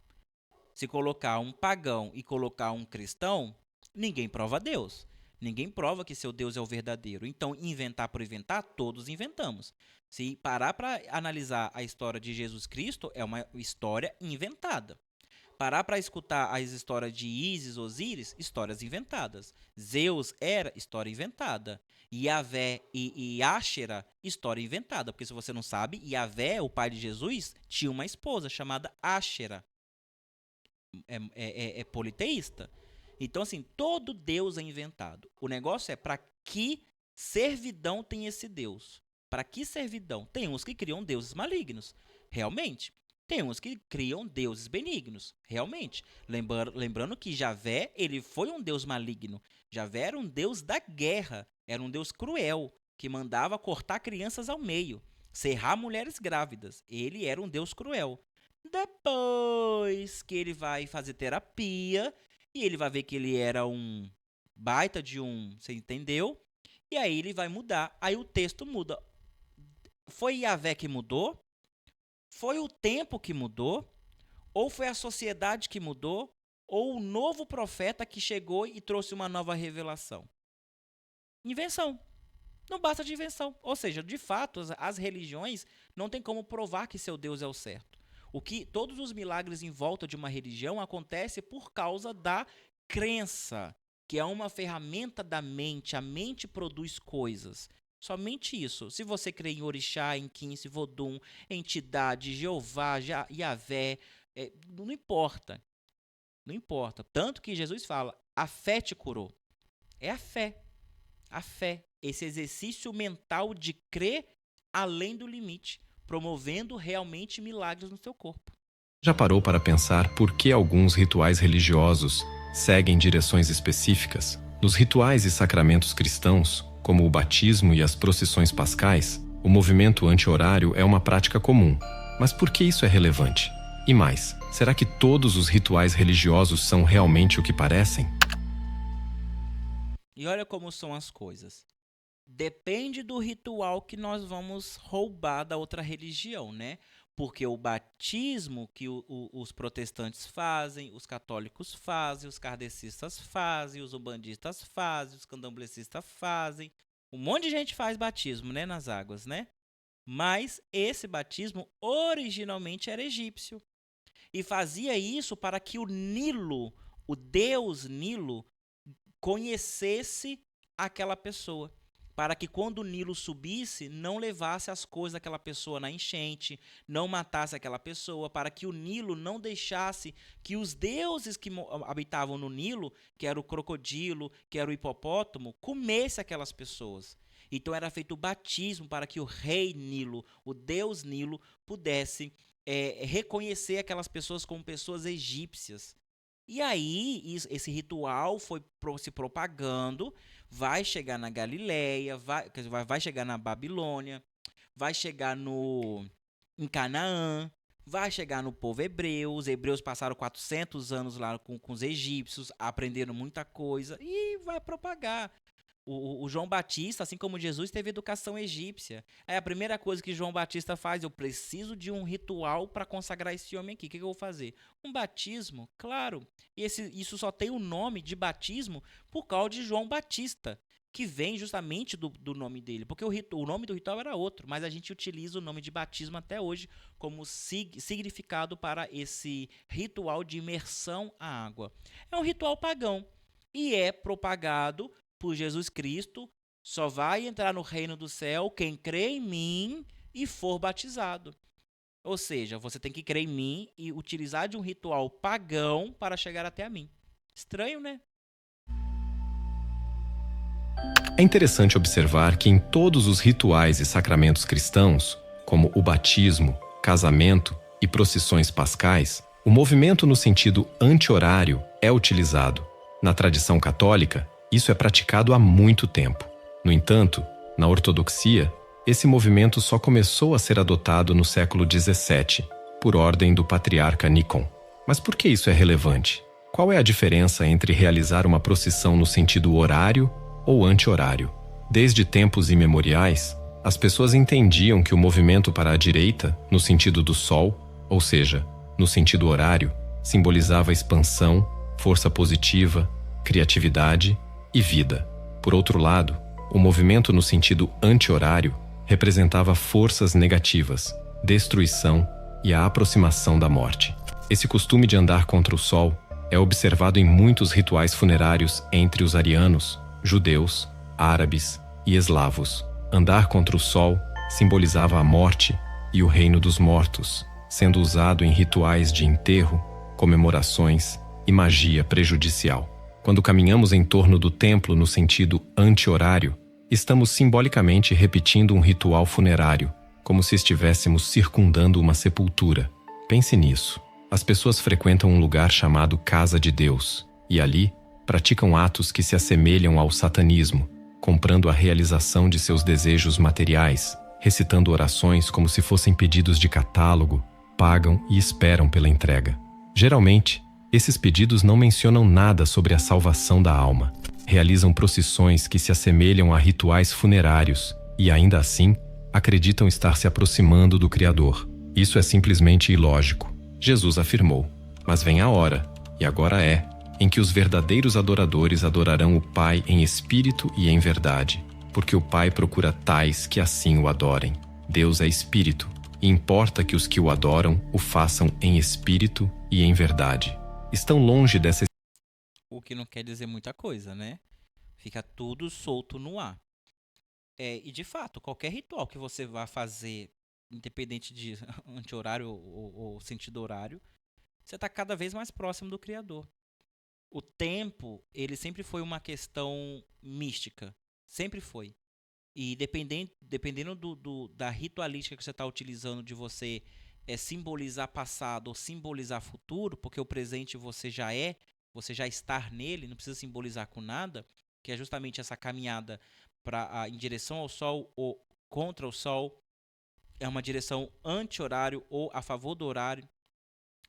Se colocar um pagão e colocar um cristão, ninguém prova Deus. Ninguém prova que seu Deus é o verdadeiro. Então, inventar por inventar, todos inventamos. Se parar para analisar a história de Jesus Cristo, é uma história inventada. Parar para escutar as histórias de Ísis, Osíris, histórias inventadas. Zeus era história inventada. Yahvé e Áxera, história inventada. Porque se você não sabe, Yahvé, o pai de Jesus, tinha uma esposa chamada Áxera. É politeísta. Então, assim, todo Deus é inventado. O negócio é para que servidão tem esse Deus? Para que servidão? Tem uns que criam deuses malignos, realmente. Tem uns que criam deuses benignos, realmente. Lembrando que Javé, ele foi um deus maligno. Javé era um deus da guerra, era um deus cruel, que mandava cortar crianças ao meio, serrar mulheres grávidas. Ele era um deus cruel. Depois que ele vai fazer terapia, e ele vai ver que ele era um baita de um, você entendeu? E aí ele vai mudar. Aí o texto muda. Foi Javé que mudou? Foi o tempo que mudou? Ou foi a sociedade que mudou? Ou o novo profeta que chegou e trouxe uma nova revelação? Invenção. Não basta de invenção. Ou seja, de fato, as religiões não tem como provar que seu Deus é o certo. Todos os milagres em volta de uma religião acontecem por causa da crença, que é uma ferramenta da mente. A mente produz coisas. Somente isso. Se você crê em Orixá, em Quince, Vodum, entidade, Jeová, Yahvé, não importa. Não importa. Tanto que Jesus fala, a fé te curou. É a fé. A fé. Esse exercício mental de crer além do limite, promovendo realmente milagres no seu corpo. já parou para pensar por que alguns rituais religiosos seguem direções específicas? Nos rituais e sacramentos cristãos, como o batismo e as procissões pascais, o movimento anti-horário é uma prática comum. Mas por que isso é relevante? E mais, será que todos os rituais religiosos são realmente o que parecem? E olha como são as coisas. Depende do ritual que nós vamos roubar da outra religião, né? Porque o batismo que os protestantes fazem, os católicos fazem, os kardecistas fazem, os umbandistas fazem, os candomblecistas fazem. Um monte de gente faz batismo, né, nas águas, né? Mas esse batismo originalmente era egípcio. E fazia isso para que o Nilo, o deus Nilo, conhecesse aquela pessoa. para que quando o Nilo subisse, não levasse as coisas daquela pessoa na enchente, não matasse aquela pessoa, para que o Nilo não deixasse que os deuses que habitavam no Nilo, que era o crocodilo, que era o hipopótamo, comesse aquelas pessoas. Então era feito o batismo para que o rei Nilo, o deus Nilo, pudesse reconhecer aquelas pessoas como pessoas egípcias. E aí, esse ritual foi se propagando, vai chegar na Galileia, quer dizer, vai chegar na Babilônia, vai chegar em Canaã, vai chegar no povo hebreu. Os hebreus passaram 400 anos lá com os egípcios, aprenderam muita coisa e vai propagar. O João Batista, assim como Jesus, teve educação egípcia. Aí a primeira coisa que João Batista faz, eu preciso de um ritual para consagrar esse homem aqui. O que eu vou fazer? Um batismo? Claro. E isso só tem o nome de batismo por causa de João Batista, que vem justamente do nome dele. Porque o nome do ritual era outro, mas a gente utiliza o nome de batismo até hoje como significado para esse ritual de imersão à água. É um ritual pagão e é propagado por Jesus Cristo. Só vai entrar no reino do céu quem crê em mim e for batizado. Ou seja, você tem que crer em mim e utilizar de um ritual pagão para chegar até a mim. Estranho, né? É interessante observar que em todos os rituais e sacramentos cristãos, como o batismo, casamento e procissões pascais, o movimento no sentido anti-horário é utilizado. Na tradição católica, isso é praticado há muito tempo. No entanto, na ortodoxia, esse movimento só começou a ser adotado no século XVII, por ordem do patriarca Nikon. Mas por que isso é relevante? Qual é a diferença entre realizar uma procissão no sentido horário ou anti-horário? Desde tempos imemoriais, as pessoas entendiam que o movimento para a direita, no sentido do Sol, ou seja, no sentido horário, simbolizava expansão, força positiva, criatividade e vida. Por outro lado, o movimento no sentido anti-horário representava forças negativas, destruição e a aproximação da morte. Esse costume de andar contra o sol é observado em muitos rituais funerários entre os arianos, judeus, árabes e eslavos. Andar contra o sol simbolizava a morte e o reino dos mortos, sendo usado em rituais de enterro, comemorações e magia prejudicial. Quando caminhamos em torno do templo no sentido anti-horário, estamos simbolicamente repetindo um ritual funerário, como se estivéssemos circundando uma sepultura. Pense nisso. As pessoas frequentam um lugar chamado Casa de Deus, e ali praticam atos que se assemelham ao satanismo, comprando a realização de seus desejos materiais, recitando orações como se fossem pedidos de catálogo, pagam e esperam pela entrega. Geralmente, esses pedidos não mencionam nada sobre a salvação da alma. Realizam procissões que se assemelham a rituais funerários e, ainda assim, acreditam estar se aproximando do Criador. Isso é simplesmente ilógico. Jesus afirmou: "Mas vem a hora, e agora é, em que os verdadeiros adoradores adorarão o Pai em espírito e em verdade, porque o Pai procura tais que assim o adorem. Deus é espírito, e importa que os que o adoram o façam em espírito e em verdade." Estão longe dessa... O que não quer dizer muita coisa, né? Fica tudo solto no ar. E de fato, qualquer ritual que você vá fazer, independente de anti-horário ou sentido horário, você está cada vez mais próximo do Criador. O tempo, ele sempre foi uma questão mística. Sempre foi. E dependendo da ritualística que você está utilizando, de você simbolizar passado ou simbolizar futuro, porque o presente você já está nele, não precisa simbolizar com nada, que é justamente essa caminhada em direção ao sol ou contra o sol, é uma direção anti-horário ou a favor do horário.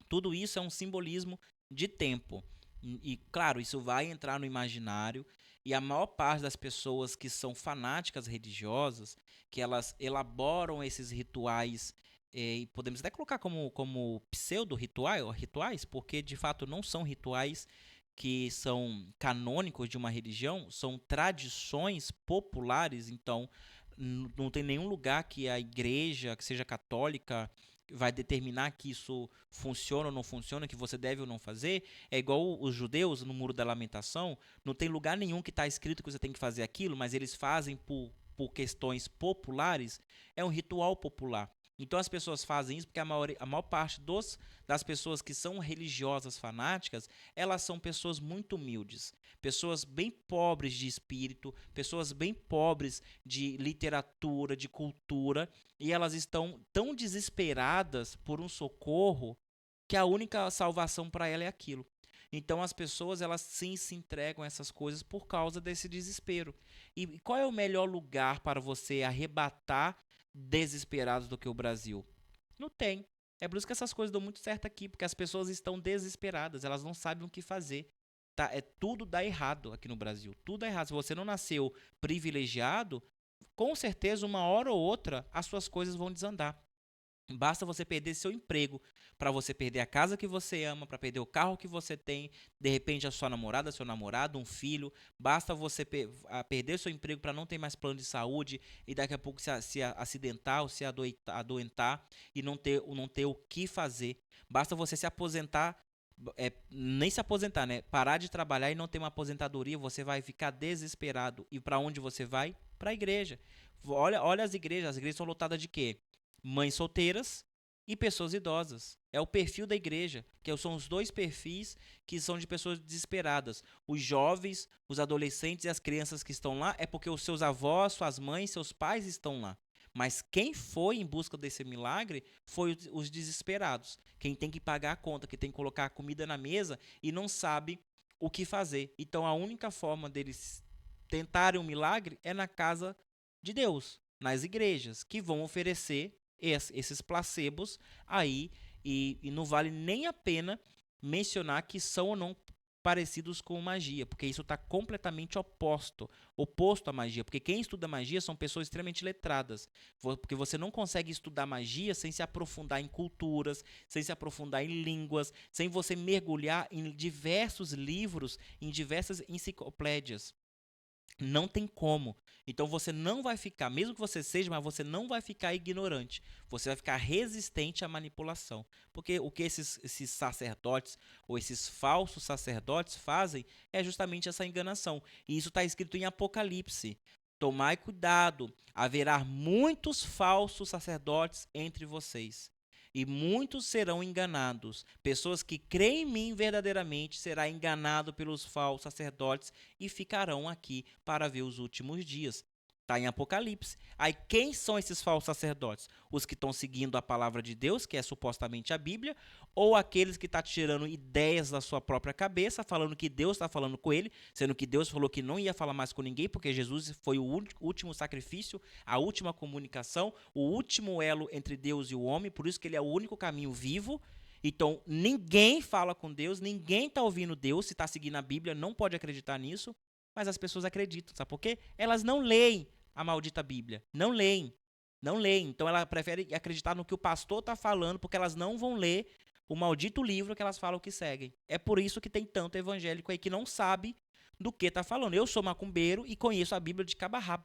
Tudo isso é um simbolismo de tempo. E, claro, isso vai entrar no imaginário, e a maior parte das pessoas que são fanáticas religiosas, que elas elaboram esses rituais, e podemos até colocar como pseudo-rituais, porque de fato não são rituais que são canônicos de uma religião, são tradições populares. Então não tem nenhum lugar que a igreja, que seja católica, vai determinar que isso funciona ou não funciona, que você deve ou não fazer. É igual os judeus no Muro da Lamentação, não tem lugar nenhum que está escrito que você tem que fazer aquilo, mas eles fazem por questões populares, é um ritual popular. Então as pessoas fazem isso porque a maior parte das pessoas que são religiosas fanáticas, elas são pessoas muito humildes, pessoas bem pobres de espírito, pessoas bem pobres de literatura, de cultura, e elas estão tão desesperadas por um socorro que a única salvação para ela é aquilo. Então as pessoas, elas sim se entregam a essas coisas por causa desse desespero. E qual é o melhor lugar para você arrebatar desesperados do que o Brasil? Não tem. É por isso que essas coisas dão muito certo aqui, porque as pessoas estão desesperadas, elas não sabem o que fazer. Tá? Tudo dá errado aqui no Brasil. Tudo dá errado. Se você não nasceu privilegiado, com certeza uma hora ou outra as suas coisas vão desandar. Basta você perder seu emprego para você perder a casa que você ama, para perder o carro que você tem, de repente a sua namorada, seu namorado, um filho. Basta você perder seu emprego para não ter mais plano de saúde e daqui a pouco se acidentar ou se adoentar e não ter o que fazer. Basta você se aposentar, nem se aposentar, né? Parar de trabalhar e não ter uma aposentadoria, você vai ficar desesperado. E para onde você vai? Para a igreja. Olha as igrejas são lotadas de quê? Mães solteiras e pessoas idosas. É o perfil da igreja, que são os dois perfis que são de pessoas desesperadas. Os jovens, os adolescentes e as crianças que estão lá é porque os seus avós, suas mães, seus pais estão lá. Mas quem foi em busca desse milagre foi os desesperados. Quem tem que pagar a conta, que tem que colocar a comida na mesa e não sabe o que fazer. Então a única forma deles tentarem um milagre é na casa de Deus, nas igrejas, que vão oferecer esses placebos aí, e não vale nem a pena mencionar que são ou não parecidos com magia, porque isso está completamente oposto à magia, porque quem estuda magia são pessoas extremamente letradas, porque você não consegue estudar magia sem se aprofundar em culturas, sem se aprofundar em línguas, sem você mergulhar em diversos livros, em diversas enciclopédias. Não tem como. Então você não vai ficar, mesmo que você seja, mas você não vai ficar ignorante. Você vai ficar resistente à manipulação. Porque o que esses sacerdotes ou esses falsos sacerdotes fazem é justamente essa enganação. E isso está escrito em Apocalipse. Tomai cuidado, haverá muitos falsos sacerdotes entre vocês. E muitos serão enganados. Pessoas que creem em mim verdadeiramente serão enganados pelos falsos sacerdotes e ficarão aqui para ver os últimos dias. Está em Apocalipse. Aí quem são esses falsos sacerdotes? Os que estão seguindo a palavra de Deus, que é supostamente a Bíblia, ou aqueles que estão tirando ideias da sua própria cabeça, falando que Deus está falando com ele, sendo que Deus falou que não ia falar mais com ninguém, porque Jesus foi o último sacrifício, a última comunicação, o último elo entre Deus e o homem, por isso que ele é o único caminho vivo. Então, ninguém fala com Deus, ninguém está ouvindo Deus, se está seguindo a Bíblia, não pode acreditar nisso, mas as pessoas acreditam, sabe por quê? Elas não leem a maldita Bíblia, não leem, não leem. Então, ela prefere acreditar no que o pastor está falando, porque elas não vão ler o maldito livro que elas falam que seguem. É por isso que tem tanto evangélico aí que não sabe do que está falando. Eu sou macumbeiro e conheço a Bíblia de cabo a rabo.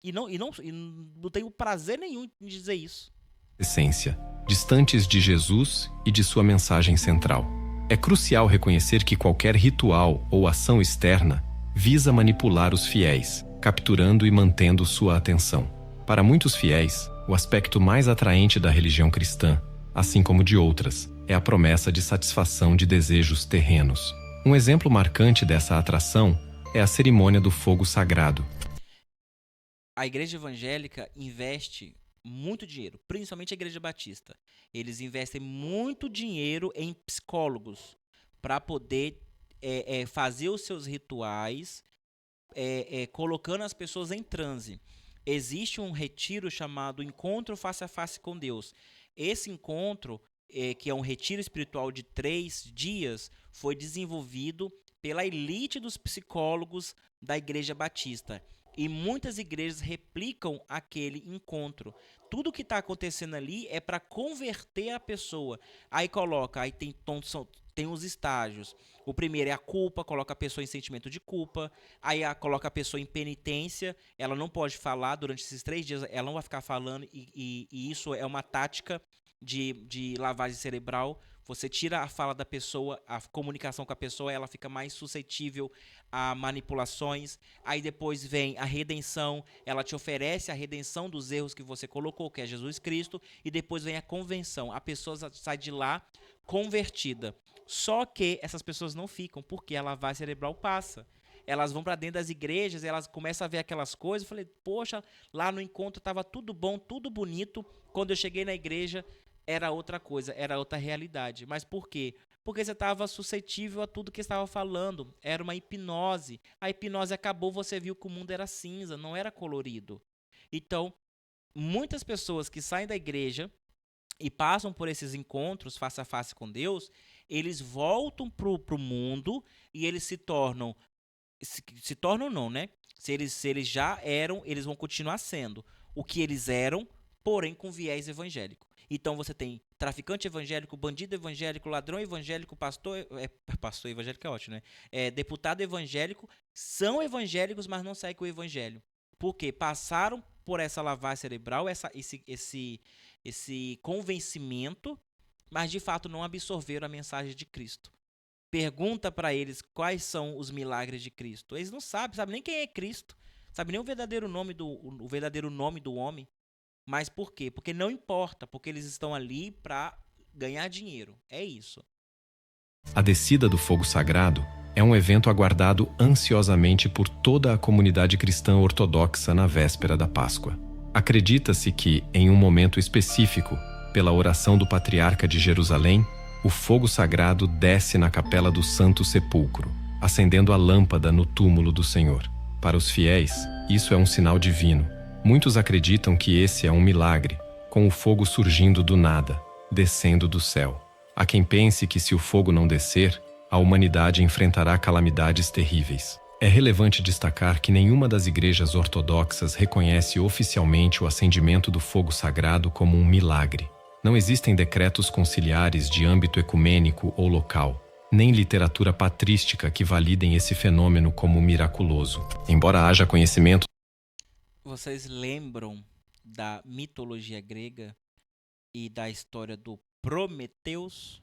E não tenho prazer nenhum em dizer isso. Essência, distantes de Jesus e de sua mensagem central. É crucial reconhecer que qualquer ritual ou ação externa visa manipular os fiéis, capturando e mantendo sua atenção. Para muitos fiéis, o aspecto mais atraente da religião cristã, assim como de outras, é a promessa de satisfação de desejos terrenos. Um exemplo marcante dessa atração é a cerimônia do fogo sagrado. A igreja evangélica investe muito dinheiro, principalmente a igreja batista. Eles investem muito dinheiro em psicólogos para poder fazer os seus rituais, colocando as pessoas em transe. Existe um retiro chamado Encontro Face a Face com Deus. Esse encontro, que é um retiro espiritual de 3 dias, foi desenvolvido pela elite dos psicólogos da Igreja Batista. E muitas igrejas replicam aquele encontro. Tudo que está acontecendo ali é para converter a pessoa. Aí tem os estágios. O primeiro é a culpa, coloca a pessoa em sentimento de culpa. Aí coloca a pessoa em penitência. Ela não pode falar durante esses 3 dias, ela não vai ficar falando. E isso é uma tática de lavagem cerebral. Você tira a fala da pessoa, a comunicação com a pessoa, ela fica mais suscetível a manipulações. Aí depois vem a redenção, ela te oferece a redenção dos erros que você colocou, que é Jesus Cristo, e depois vem a convenção. A pessoa sai de lá convertida. Só que essas pessoas não ficam, porque a lavagem cerebral passa. Elas vão para dentro das igrejas, elas começam a ver aquelas coisas. Eu falei, poxa, lá no encontro estava tudo bom, tudo bonito. Quando eu cheguei na igreja, era outra coisa, era outra realidade. Mas por quê? Porque você estava suscetível a tudo que estava falando. Era uma hipnose. A hipnose acabou, você viu que o mundo era cinza, não era colorido. Então, muitas pessoas que saem da igreja e passam por esses encontros face a face com Deus, eles voltam pro mundo e eles se tornam não, né? Se eles já eram, eles vão continuar sendo o que eles eram, porém com viés evangélico. Então você tem traficante evangélico, bandido evangélico, ladrão evangélico, pastor evangélico é ótimo, né? Deputado evangélico, são evangélicos, mas não saem com o evangelho. Por quê? Passaram por essa lavagem cerebral, esse convencimento, mas de fato não absorveram a mensagem de Cristo. Pergunta para eles quais são os milagres de Cristo. Eles não sabem nem quem é Cristo, sabem nem o verdadeiro nome do homem. Mas por quê? Porque não importa, porque eles estão ali para ganhar dinheiro. É isso. A descida do fogo sagrado é um evento aguardado ansiosamente por toda a comunidade cristã ortodoxa na véspera da Páscoa. Acredita-se que, em um momento específico, pela oração do patriarca de Jerusalém, o fogo sagrado desce na capela do Santo Sepulcro, acendendo a lâmpada no túmulo do Senhor. Para os fiéis, isso é um sinal divino. Muitos acreditam que esse é um milagre, com o fogo surgindo do nada, descendo do céu. Há quem pense que se o fogo não descer, a humanidade enfrentará calamidades terríveis. É relevante destacar que nenhuma das igrejas ortodoxas reconhece oficialmente o acendimento do fogo sagrado como um milagre. Não existem decretos conciliares de âmbito ecumênico ou local, nem literatura patrística que validem esse fenômeno como miraculoso. Embora haja conhecimento. Vocês lembram da mitologia grega e da história do Prometeus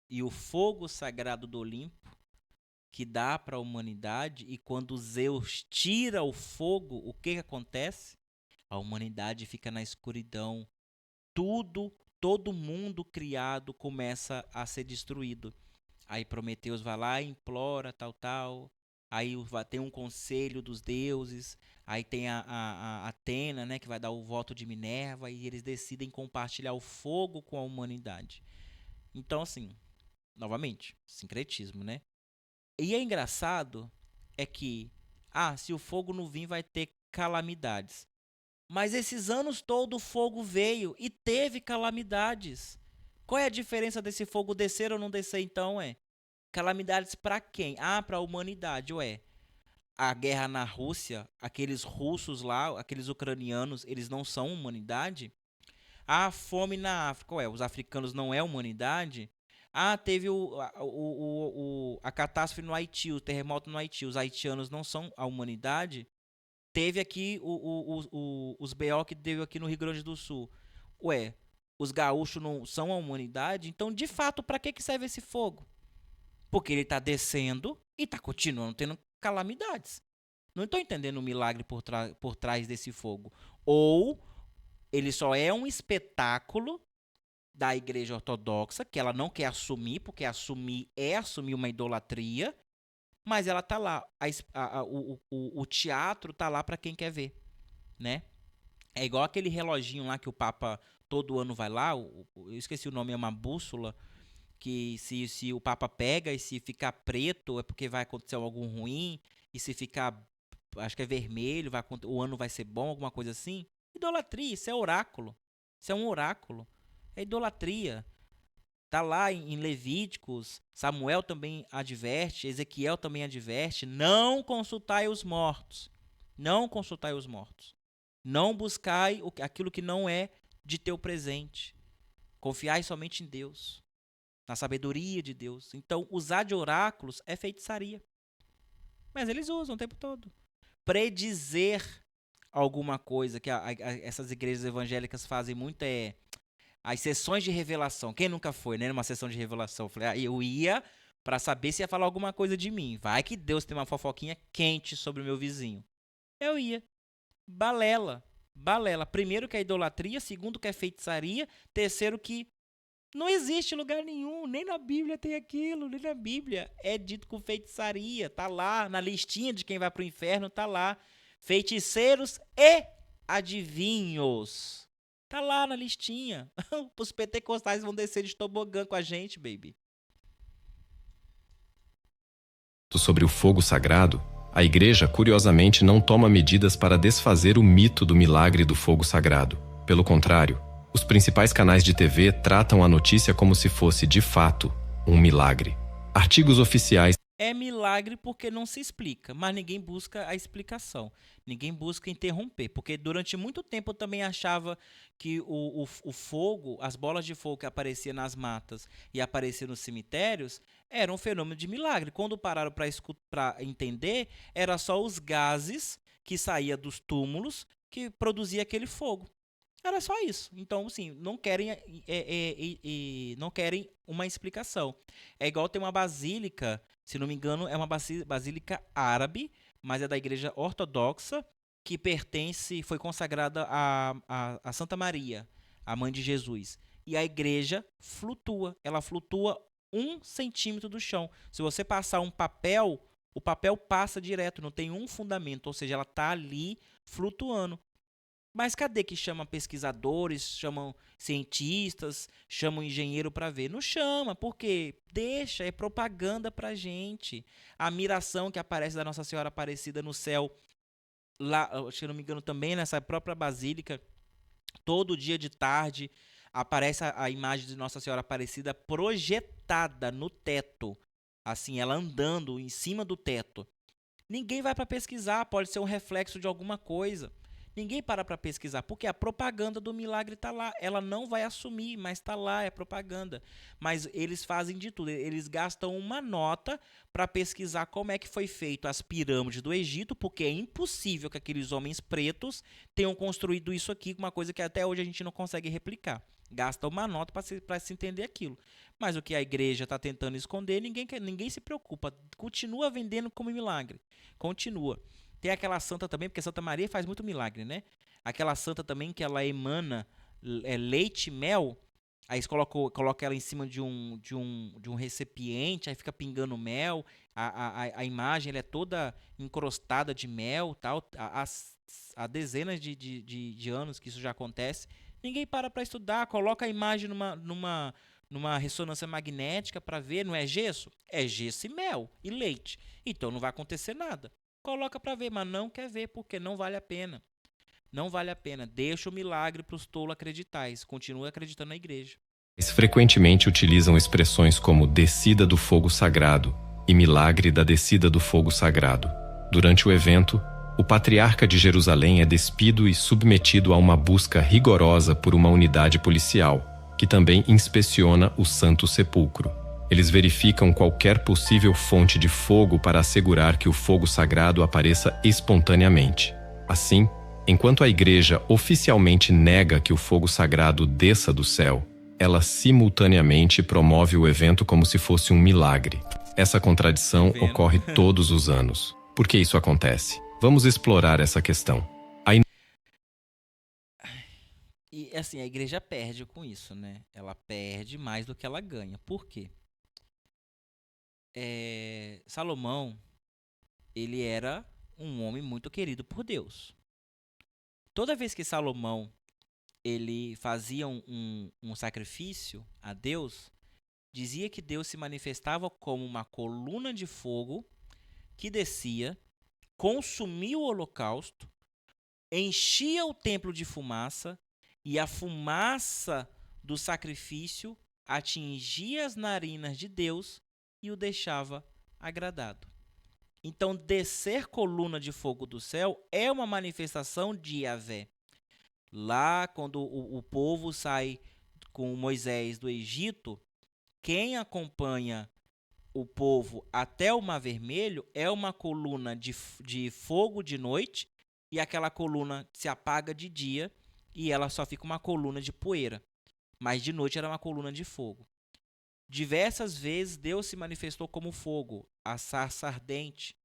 e o fogo sagrado do Olimpo que dá para a humanidade, e quando Zeus tira o fogo, o que acontece? A humanidade fica na escuridão. Todo mundo criado começa a ser destruído. Aí Prometeus vai lá e implora, tal. Aí tem um conselho dos deuses. Aí tem a Atena, né, que vai dar o voto de Minerva. E eles decidem compartilhar o fogo com a humanidade. Então, assim, novamente, sincretismo, né? E é engraçado é que, se o fogo não vir, vai ter calamidades. Mas esses anos todo o fogo veio e teve calamidades. Qual é a diferença desse fogo descer ou não descer então, Calamidades para quem? Para a humanidade, A guerra na Rússia, aqueles russos lá, aqueles ucranianos, eles não são humanidade? A fome na África, Os africanos não é humanidade? Teve a catástrofe no Haiti, o terremoto no Haiti, os haitianos não são a humanidade? Teve aqui os BO que teve aqui no Rio Grande do Sul. Os gaúchos não são a humanidade? Então, de fato, para que serve esse fogo? Porque ele está descendo e está continuando tendo calamidades. Não estou entendendo o milagre por trás desse fogo. Ou ele só é um espetáculo da igreja ortodoxa, que ela não quer assumir, porque assumir é assumir uma idolatria, mas ela tá lá. O teatro tá lá para quem quer ver, né? É igual aquele reloginho lá que o Papa todo ano vai lá, eu esqueci o nome, é uma bússola, que se o Papa pega e se ficar preto é porque vai acontecer algo ruim, e se ficar, acho que é vermelho, o ano vai ser bom, alguma coisa assim. Idolatria, isso é oráculo. Isso é um oráculo. É idolatria. Tá lá em Levíticos, Samuel também adverte, Ezequiel também adverte, não consultai os mortos. Não consultai os mortos. Não buscai aquilo que não é de teu presente. Confiai somente em Deus, na sabedoria de Deus. Então, usar de oráculos é feitiçaria. Mas eles usam o tempo todo. Predizer alguma coisa que essas igrejas evangélicas fazem muito As sessões de revelação. Quem nunca foi, né? Numa sessão de revelação. Eu falei, eu ia pra saber se ia falar alguma coisa de mim. Vai que Deus tem uma fofoquinha quente sobre o meu vizinho. Eu ia. Balela. Balela. Primeiro que é idolatria, segundo que é feitiçaria, terceiro que não existe lugar nenhum, nem na Bíblia tem aquilo, nem na Bíblia é dito com feitiçaria, tá lá, na listinha de quem vai pro inferno, tá lá. Feiticeiros e adivinhos. Tá lá na listinha. Os pentecostais vão descer de tobogã com a gente, baby. Sobre o fogo sagrado, a Igreja, curiosamente, não toma medidas para desfazer o mito do milagre do fogo sagrado. Pelo contrário, os principais canais de TV tratam a notícia como se fosse, de fato, um milagre. Artigos oficiais. É milagre porque não se explica, mas ninguém busca a explicação. Ninguém busca interromper, porque durante muito tempo eu também achava que o fogo, as bolas de fogo que apareciam nas matas e apareciam nos cemitérios, era um fenômeno de milagre. Quando pararam para entender, era só os gases que saíam dos túmulos que produzia aquele fogo. Era só isso. Então, assim, não querem, não querem uma explicação. É igual ter uma basílica, se não me engano, é uma basílica árabe, mas é da igreja ortodoxa, que pertence, foi consagrada a Santa Maria, a mãe de Jesus. E a igreja flutua. Ela flutua 1 centímetro do chão. Se você passar um papel, o papel passa direto, não tem um fundamento, ou seja, ela está ali flutuando. Mas cadê que chama pesquisadores, chamam cientistas, chamam engenheiro para ver? Não chama, porque deixa, é propaganda pra gente. A miração que aparece da Nossa Senhora Aparecida no céu, lá, se eu não me engano também nessa própria basílica, todo dia de tarde aparece a imagem de Nossa Senhora Aparecida projetada no teto, assim, ela andando em cima do teto. Ninguém vai para pesquisar, pode ser um reflexo de alguma coisa. Ninguém para pesquisar, porque a propaganda do milagre está lá. Ela não vai assumir, mas está lá, é propaganda. Mas eles fazem de tudo. Eles gastam uma nota para pesquisar como é que foi feito as pirâmides do Egito, porque é impossível que aqueles homens pretos tenham construído isso aqui, uma coisa que até hoje a gente não consegue replicar. Gasta uma nota para se entender aquilo. Mas o que a igreja está tentando esconder, ninguém se preocupa. Continua vendendo como milagre. Continua. Tem aquela santa também, porque Santa Maria faz muito milagre, né? Aquela santa também que ela emana leite e mel. Aí você coloca ela em cima de um recipiente, aí fica pingando mel. A imagem ela é toda encrostada de mel, tal. Há dezenas de anos que isso já acontece. Ninguém para estudar, coloca a imagem numa ressonância magnética para ver, não é gesso? É gesso e mel e leite. Então não vai acontecer nada. Coloca para ver, mas não quer ver porque não vale a pena. Não vale a pena. Deixa o milagre para os tolos acreditais. Continua acreditando na igreja. Eles frequentemente utilizam expressões como descida do fogo sagrado e milagre da descida do fogo sagrado. Durante o evento, o patriarca de Jerusalém é despido e submetido a uma busca rigorosa por uma unidade policial, que também inspeciona o Santo Sepulcro. Eles verificam qualquer possível fonte de fogo para assegurar que o fogo sagrado apareça espontaneamente. Assim, enquanto a igreja oficialmente nega que o fogo sagrado desça do céu, ela simultaneamente promove o evento como se fosse um milagre. Essa contradição ocorre todos os anos. Por que isso acontece? Vamos explorar essa questão. E assim, a igreja perde com isso, né? Ela perde mais do que ela ganha. Por quê? Salomão, ele era um homem muito querido por Deus. Toda vez que Salomão ele fazia um sacrifício a Deus, dizia que Deus se manifestava como uma coluna de fogo que descia, consumia o holocausto, enchia o templo de fumaça e a fumaça do sacrifício atingia as narinas de Deus e o deixava agradado. Então, descer coluna de fogo do céu é uma manifestação de Yahvé. Lá, quando o povo sai com Moisés do Egito, quem acompanha o povo até o Mar Vermelho é uma coluna de fogo de noite, e aquela coluna se apaga de dia e ela só fica uma coluna de poeira. mas de noite era uma coluna de fogo. Diversas vezes Deus se manifestou como fogo, a sarça ardente,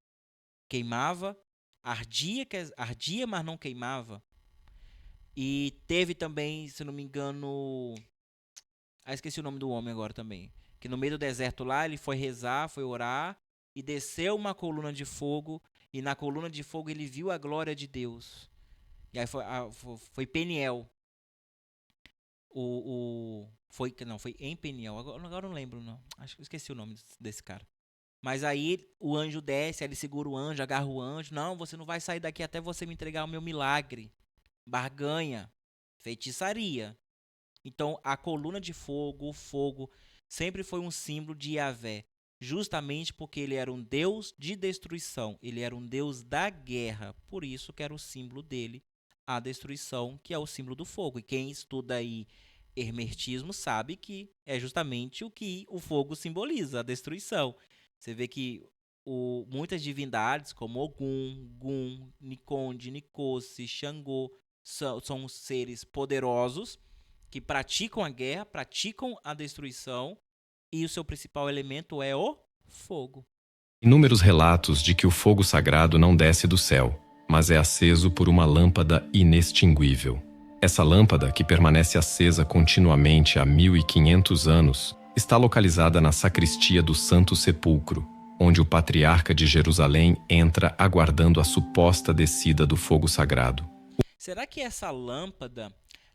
queimava, ardia, mas não queimava. E teve também, se não me engano, esqueci o nome do homem agora também, que no meio do deserto lá ele foi rezar, foi orar e desceu uma coluna de fogo e na coluna de fogo ele viu a glória de Deus. E aí foi Peniel. Foi em Peniel. Agora não lembro, não. Acho que esqueci o nome desse cara. Mas aí o anjo desce, aí ele segura o anjo, agarra o anjo. Não, você não vai sair daqui até você me entregar o meu milagre. Barganha. Feitiçaria. Então a coluna de fogo, o fogo, sempre foi um símbolo de Yahvé. Justamente porque ele era um Deus de destruição. Ele era um Deus da guerra. Por isso que era o símbolo dele, a destruição, que é o símbolo do fogo. E quem estuda aí hermetismo sabe que é justamente o que o fogo simboliza, a destruição. Você vê que muitas divindades, como Ogum, Gun, Nikonde, Nicose, Xangô, são seres poderosos que praticam a guerra, praticam a destruição, e o seu principal elemento é o fogo. Inúmeros relatos de que o fogo sagrado não desce do céu, mas é aceso por uma lâmpada inextinguível. Essa lâmpada, que permanece acesa continuamente há 1500 anos, está localizada na sacristia do Santo Sepulcro, onde o patriarca de Jerusalém entra aguardando a suposta descida do fogo sagrado. Será que essa lâmpada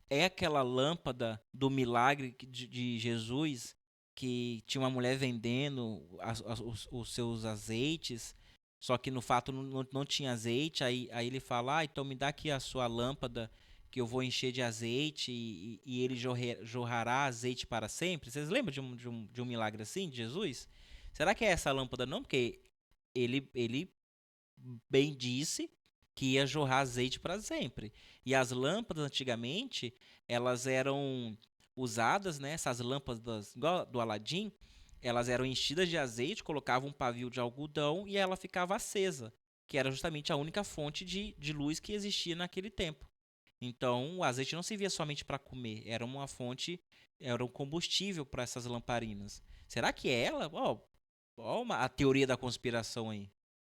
é aquela lâmpada do milagre de Jesus, que tinha uma mulher vendendo os seus azeites, só que no fato não tinha azeite, aí ele fala, então me dá aqui a sua lâmpada, que eu vou encher de azeite e ele jorrará azeite para sempre? Vocês lembram de um milagre assim, de Jesus? Será que é essa lâmpada? Não, porque ele bem disse que ia jorrar azeite para sempre. E as lâmpadas, antigamente, elas eram usadas, né? Essas lâmpadas igual do Aladim, elas eram enchidas de azeite, colocavam um pavio de algodão e ela ficava acesa, que era justamente a única fonte de luz que existia naquele tempo. Então, o azeite não servia somente para comer, era uma fonte, era um combustível para essas lamparinas. Será que é ela? A teoria da conspiração aí.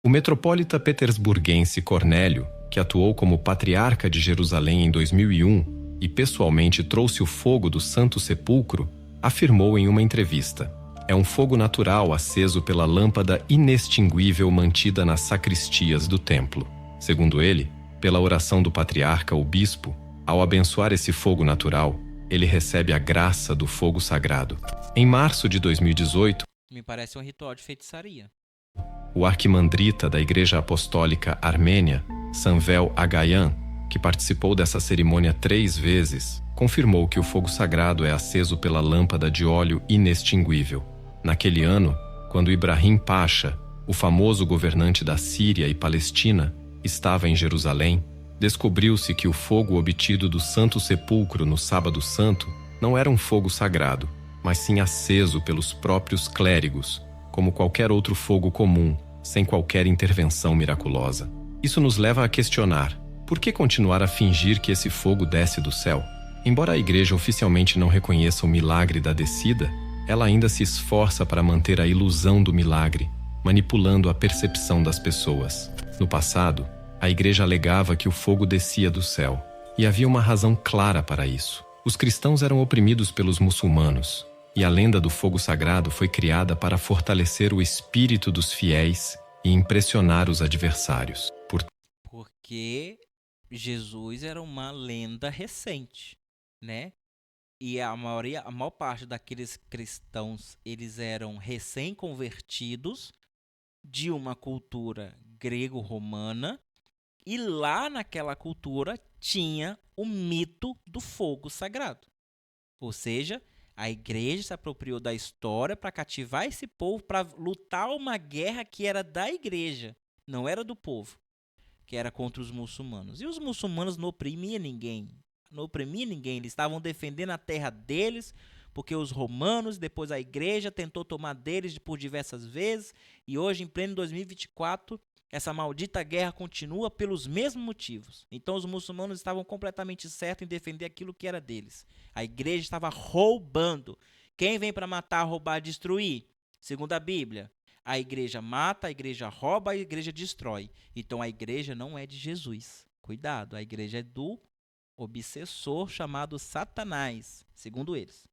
O metropolita petersburguense Cornélio, que atuou como patriarca de Jerusalém em 2001 e pessoalmente trouxe o fogo do Santo Sepulcro, afirmou em uma entrevista: é um fogo natural aceso pela lâmpada inextinguível mantida nas sacristias do templo. Segundo ele, pela oração do patriarca ou bispo, ao abençoar esse fogo natural, ele recebe a graça do fogo sagrado. Em março de 2018, me parece um ritual de feitiçaria. O arquimandrita da Igreja Apostólica Armênia, Samvel Agayan, que participou dessa cerimônia 3 vezes, confirmou que o fogo sagrado é aceso pela lâmpada de óleo inextinguível. Naquele ano, quando Ibrahim Pasha, o famoso governante da Síria e Palestina, estava em Jerusalém, descobriu-se que o fogo obtido do Santo Sepulcro no Sábado Santo não era um fogo sagrado, mas sim aceso pelos próprios clérigos, como qualquer outro fogo comum, sem qualquer intervenção miraculosa. Isso nos leva a questionar: por que continuar a fingir que esse fogo desce do céu? Embora a Igreja oficialmente não reconheça o milagre da descida, ela ainda se esforça para manter a ilusão do milagre, manipulando a percepção das pessoas. No passado, a Igreja alegava que o fogo descia do céu, e havia uma razão clara para isso. Os cristãos eram oprimidos pelos muçulmanos, e a lenda do fogo sagrado foi criada para fortalecer o espírito dos fiéis e impressionar os adversários. Porque Jesus era uma lenda recente, né? E a maior parte daqueles cristãos, eles eram recém-convertidos de uma cultura grego-romana, e lá naquela cultura tinha o mito do fogo sagrado. Ou seja, a igreja se apropriou da história para cativar esse povo, para lutar uma guerra que era da igreja, não era do povo, que era contra os muçulmanos. E os muçulmanos não oprimiam ninguém. Eles estavam defendendo a terra deles, porque os romanos, depois a igreja tentou tomar deles por diversas vezes, e hoje, em pleno 2024, Essa maldita guerra continua pelos mesmos motivos. Então os muçulmanos estavam completamente certos em defender aquilo que era deles. A igreja estava roubando. Quem vem para matar, roubar, destruir? Segundo a Bíblia, a igreja mata, a igreja rouba, a igreja destrói. Então a igreja não é de Jesus. Cuidado, a igreja é do obsessor chamado Satanás, segundo eles.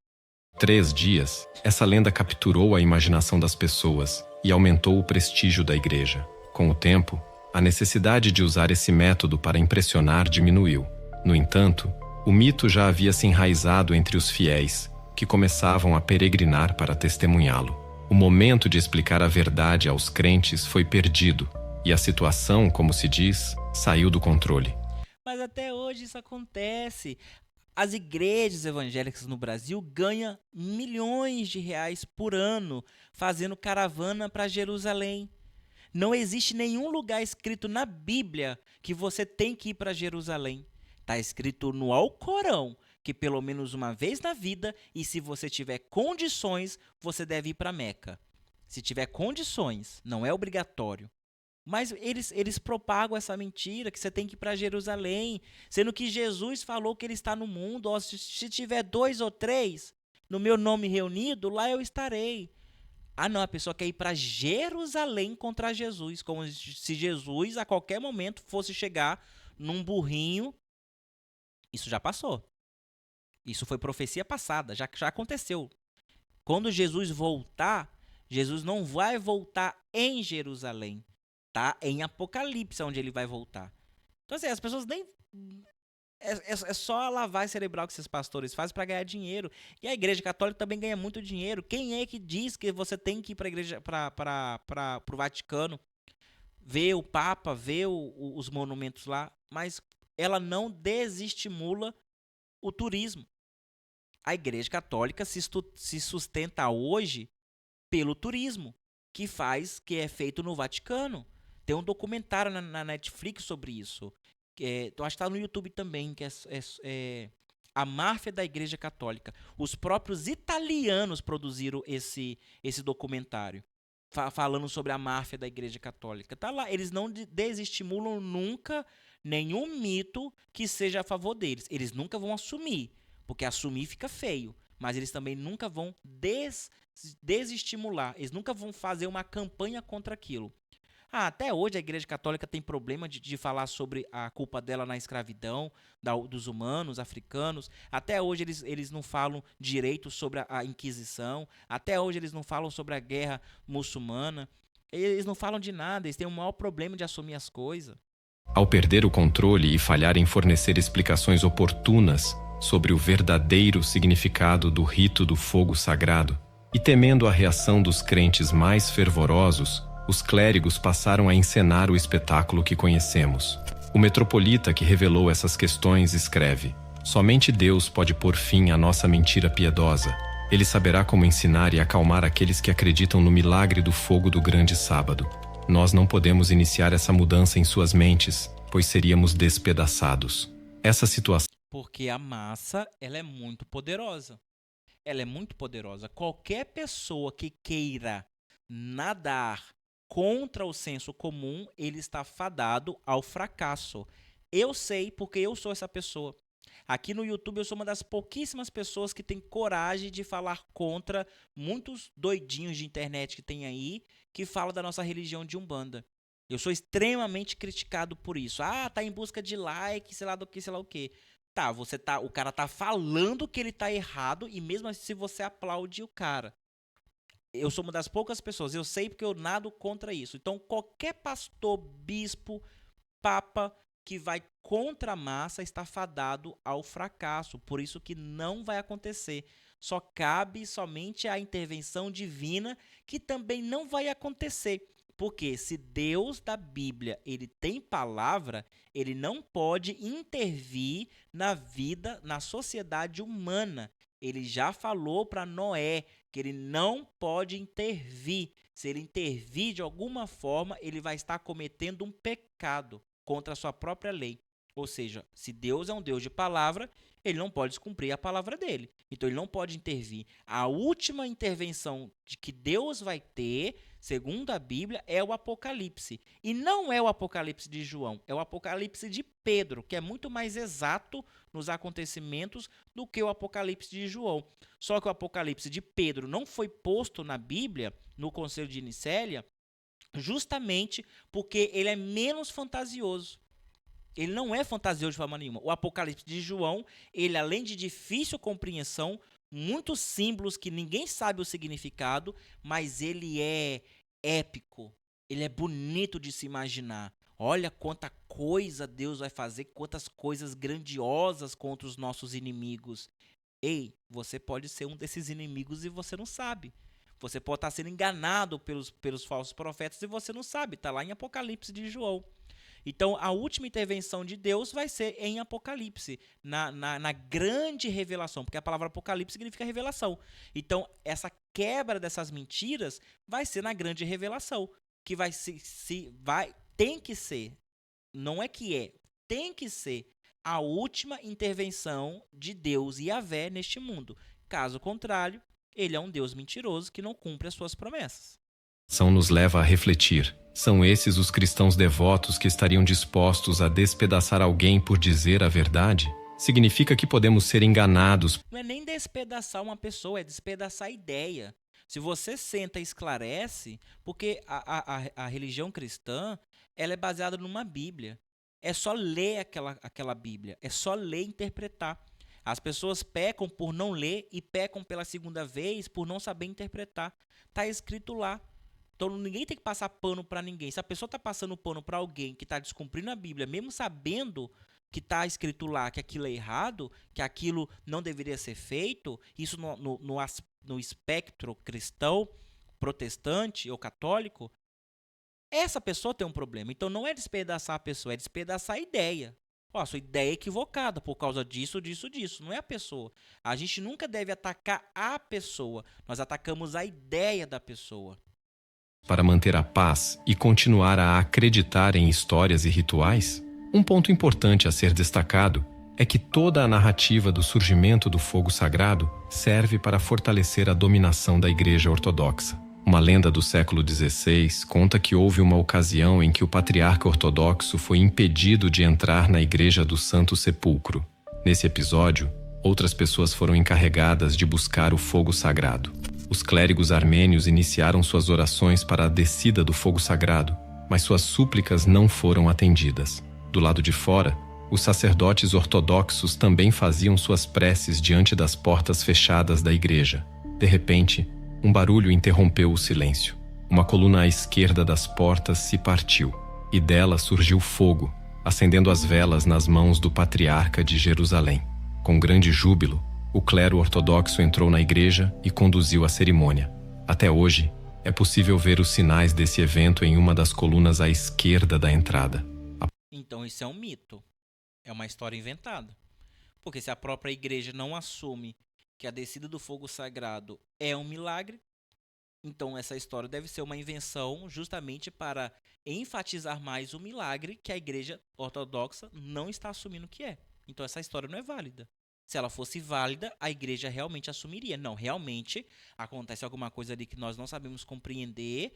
3 dias, essa lenda capturou a imaginação das pessoas e aumentou o prestígio da igreja. Com o tempo, a necessidade de usar esse método para impressionar diminuiu. No entanto, o mito já havia se enraizado entre os fiéis, que começavam a peregrinar para testemunhá-lo. O momento de explicar a verdade aos crentes foi perdido, e a situação, como se diz, saiu do controle. Mas até hoje isso acontece. As igrejas evangélicas no Brasil ganham milhões de reais por ano fazendo caravana para Jerusalém. Não existe nenhum lugar escrito na Bíblia que você tem que ir para Jerusalém. Está escrito no Alcorão que pelo menos uma vez na vida, e se você tiver condições, você deve ir para Meca. Se tiver condições, não é obrigatório. Mas eles propagam essa mentira que você tem que ir para Jerusalém, sendo que Jesus falou que ele está no mundo. Ó, se tiver 2 ou 3 no meu nome reunido, lá eu estarei. Ah, não, a pessoa quer ir para Jerusalém contra Jesus, como se Jesus a qualquer momento fosse chegar num burrinho. Isso já passou. Isso foi profecia passada, já aconteceu. Quando Jesus voltar, Jesus não vai voltar em Jerusalém. Tá? Em Apocalipse, onde ele vai voltar. Então, assim, as pessoas nem... É só a lavagem cerebral que esses pastores fazem para ganhar dinheiro. E a igreja católica também ganha muito dinheiro. Quem é que diz que você tem que ir para a igreja, para o Vaticano, ver o Papa, ver os monumentos lá, mas ela não desestimula o turismo. A igreja católica se sustenta hoje pelo turismo, que é feito no Vaticano. Tem um documentário na Netflix sobre isso. Eu acho que está no YouTube também, que é A Máfia da Igreja Católica. Os próprios italianos produziram esse documentário, falando sobre a máfia da Igreja Católica. Tá lá. Eles não desestimulam nunca nenhum mito que seja a favor deles. Eles nunca vão assumir, porque assumir fica feio. Mas eles também nunca vão desestimular. Eles nunca vão fazer uma campanha contra aquilo. Até hoje a Igreja Católica tem problema de falar sobre a culpa dela na escravidão dos humanos africanos. Até hoje eles não falam direito sobre a Inquisição. Até hoje eles não falam sobre a guerra muçulmana. Eles não falam de nada, eles têm o maior problema de assumir as coisas. Ao perder o controle e falhar em fornecer explicações oportunas sobre o verdadeiro significado do rito do fogo sagrado, e temendo a reação dos crentes mais fervorosos, os clérigos passaram a encenar o espetáculo que conhecemos. O metropolita que revelou essas questões escreve: somente Deus pode pôr fim à nossa mentira piedosa. Ele saberá como ensinar e acalmar aqueles que acreditam no milagre do fogo do grande sábado. Nós não podemos iniciar essa mudança em suas mentes, pois seríamos despedaçados. Essa situação... Porque a massa, ela é muito poderosa. Ela é muito poderosa. Qualquer pessoa que queira nadar contra o senso comum, ele está fadado ao fracasso. Eu sei porque eu sou essa pessoa. Aqui no YouTube eu sou uma das pouquíssimas pessoas que tem coragem de falar contra muitos doidinhos de internet que tem aí, que falam da nossa religião de Umbanda. Eu sou extremamente criticado por isso. Ah, tá em busca de like, sei lá do que, sei lá o que. Tá, o cara tá falando que ele tá errado e mesmo assim você aplaude o cara. Eu sou uma das poucas pessoas, eu sei porque eu nado contra isso. Então, qualquer pastor, bispo, papa que vai contra a massa está fadado ao fracasso. Por isso que não vai acontecer. Só cabe somente a intervenção divina, que também não vai acontecer. Porque se Deus da Bíblia ele tem palavra, ele não pode intervir na vida, na sociedade humana. Ele já falou para Noé que ele não pode intervir. Se ele intervir de alguma forma, ele vai estar cometendo um pecado contra a sua própria lei. Ou seja, se Deus é um Deus de palavra, ele não pode descumprir a palavra dele. Então ele não pode intervir. A última intervenção de que Deus vai ter segundo a Bíblia, é o Apocalipse. E não é o Apocalipse de João, é o Apocalipse de Pedro, que é muito mais exato nos acontecimentos do que o Apocalipse de João. Só que o Apocalipse de Pedro não foi posto na Bíblia, no Concílio de Nicéia, justamente porque ele é menos fantasioso. Ele não é fantasioso de forma nenhuma. O Apocalipse de João, ele além de difícil compreensão, muitos símbolos que ninguém sabe o significado, mas ele é épico. Ele é bonito de se imaginar. Olha quanta coisa Deus vai fazer, quantas coisas grandiosas contra os nossos inimigos. Ei, você pode ser um desses inimigos e você não sabe. Você pode estar sendo enganado pelos falsos profetas e você não sabe. Está lá em Apocalipse de João. Então, a última intervenção de Deus vai ser em Apocalipse, na grande revelação, porque a palavra Apocalipse significa revelação. Então, essa quebra dessas mentiras vai ser na grande revelação, que tem que ser, não é que é, tem que ser a última intervenção de Deus e Yahvé neste mundo. Caso contrário, ele é um Deus mentiroso que não cumpre as suas promessas. Nos leva a refletir. São esses os cristãos devotos que estariam dispostos a despedaçar alguém por dizer a verdade? Significa que podemos ser enganados. Não é nem despedaçar uma pessoa, é despedaçar a ideia. Se você senta e esclarece, porque a religião cristã, ela é baseada numa Bíblia. É só ler aquela Bíblia, é só ler e interpretar. As pessoas pecam por não ler e pecam pela segunda vez por não saber interpretar. Está escrito lá. Então ninguém tem que passar pano para ninguém. Se a pessoa está passando pano para alguém que está descumprindo a Bíblia, mesmo sabendo que está escrito lá que aquilo é errado, que aquilo não deveria ser feito, isso no espectro cristão, protestante ou católico, essa pessoa tem um problema. Então não é despedaçar a pessoa, é despedaçar a ideia. Ó, a sua ideia é equivocada por causa disso, disso, disso. Não é a pessoa. A gente nunca deve atacar a pessoa. Nós atacamos a ideia da pessoa. Para manter a paz e continuar a acreditar em histórias e rituais? Um ponto importante a ser destacado é que toda a narrativa do surgimento do fogo sagrado serve para fortalecer a dominação da Igreja Ortodoxa. Uma lenda do século XVI conta que houve uma ocasião em que o patriarca ortodoxo foi impedido de entrar na Igreja do Santo Sepulcro. Nesse episódio, outras pessoas foram encarregadas de buscar o fogo sagrado. Os clérigos armênios iniciaram suas orações para a descida do fogo sagrado, mas suas súplicas não foram atendidas. Do lado de fora, os sacerdotes ortodoxos também faziam suas preces diante das portas fechadas da igreja. De repente, um barulho interrompeu o silêncio. Uma coluna à esquerda das portas se partiu, e dela surgiu fogo, acendendo as velas nas mãos do patriarca de Jerusalém. Com grande júbilo, o clero ortodoxo entrou na igreja e conduziu a cerimônia. Até hoje, é possível ver os sinais desse evento em uma das colunas à esquerda da entrada. Então isso é um mito. É uma história inventada. Porque se a própria igreja não assume que a descida do fogo sagrado é um milagre, então essa história deve ser uma invenção justamente para enfatizar mais o milagre que a igreja ortodoxa não está assumindo que é. Então essa história não é válida. Se ela fosse válida, a igreja realmente assumiria. Não, realmente acontece alguma coisa ali que nós não sabemos compreender,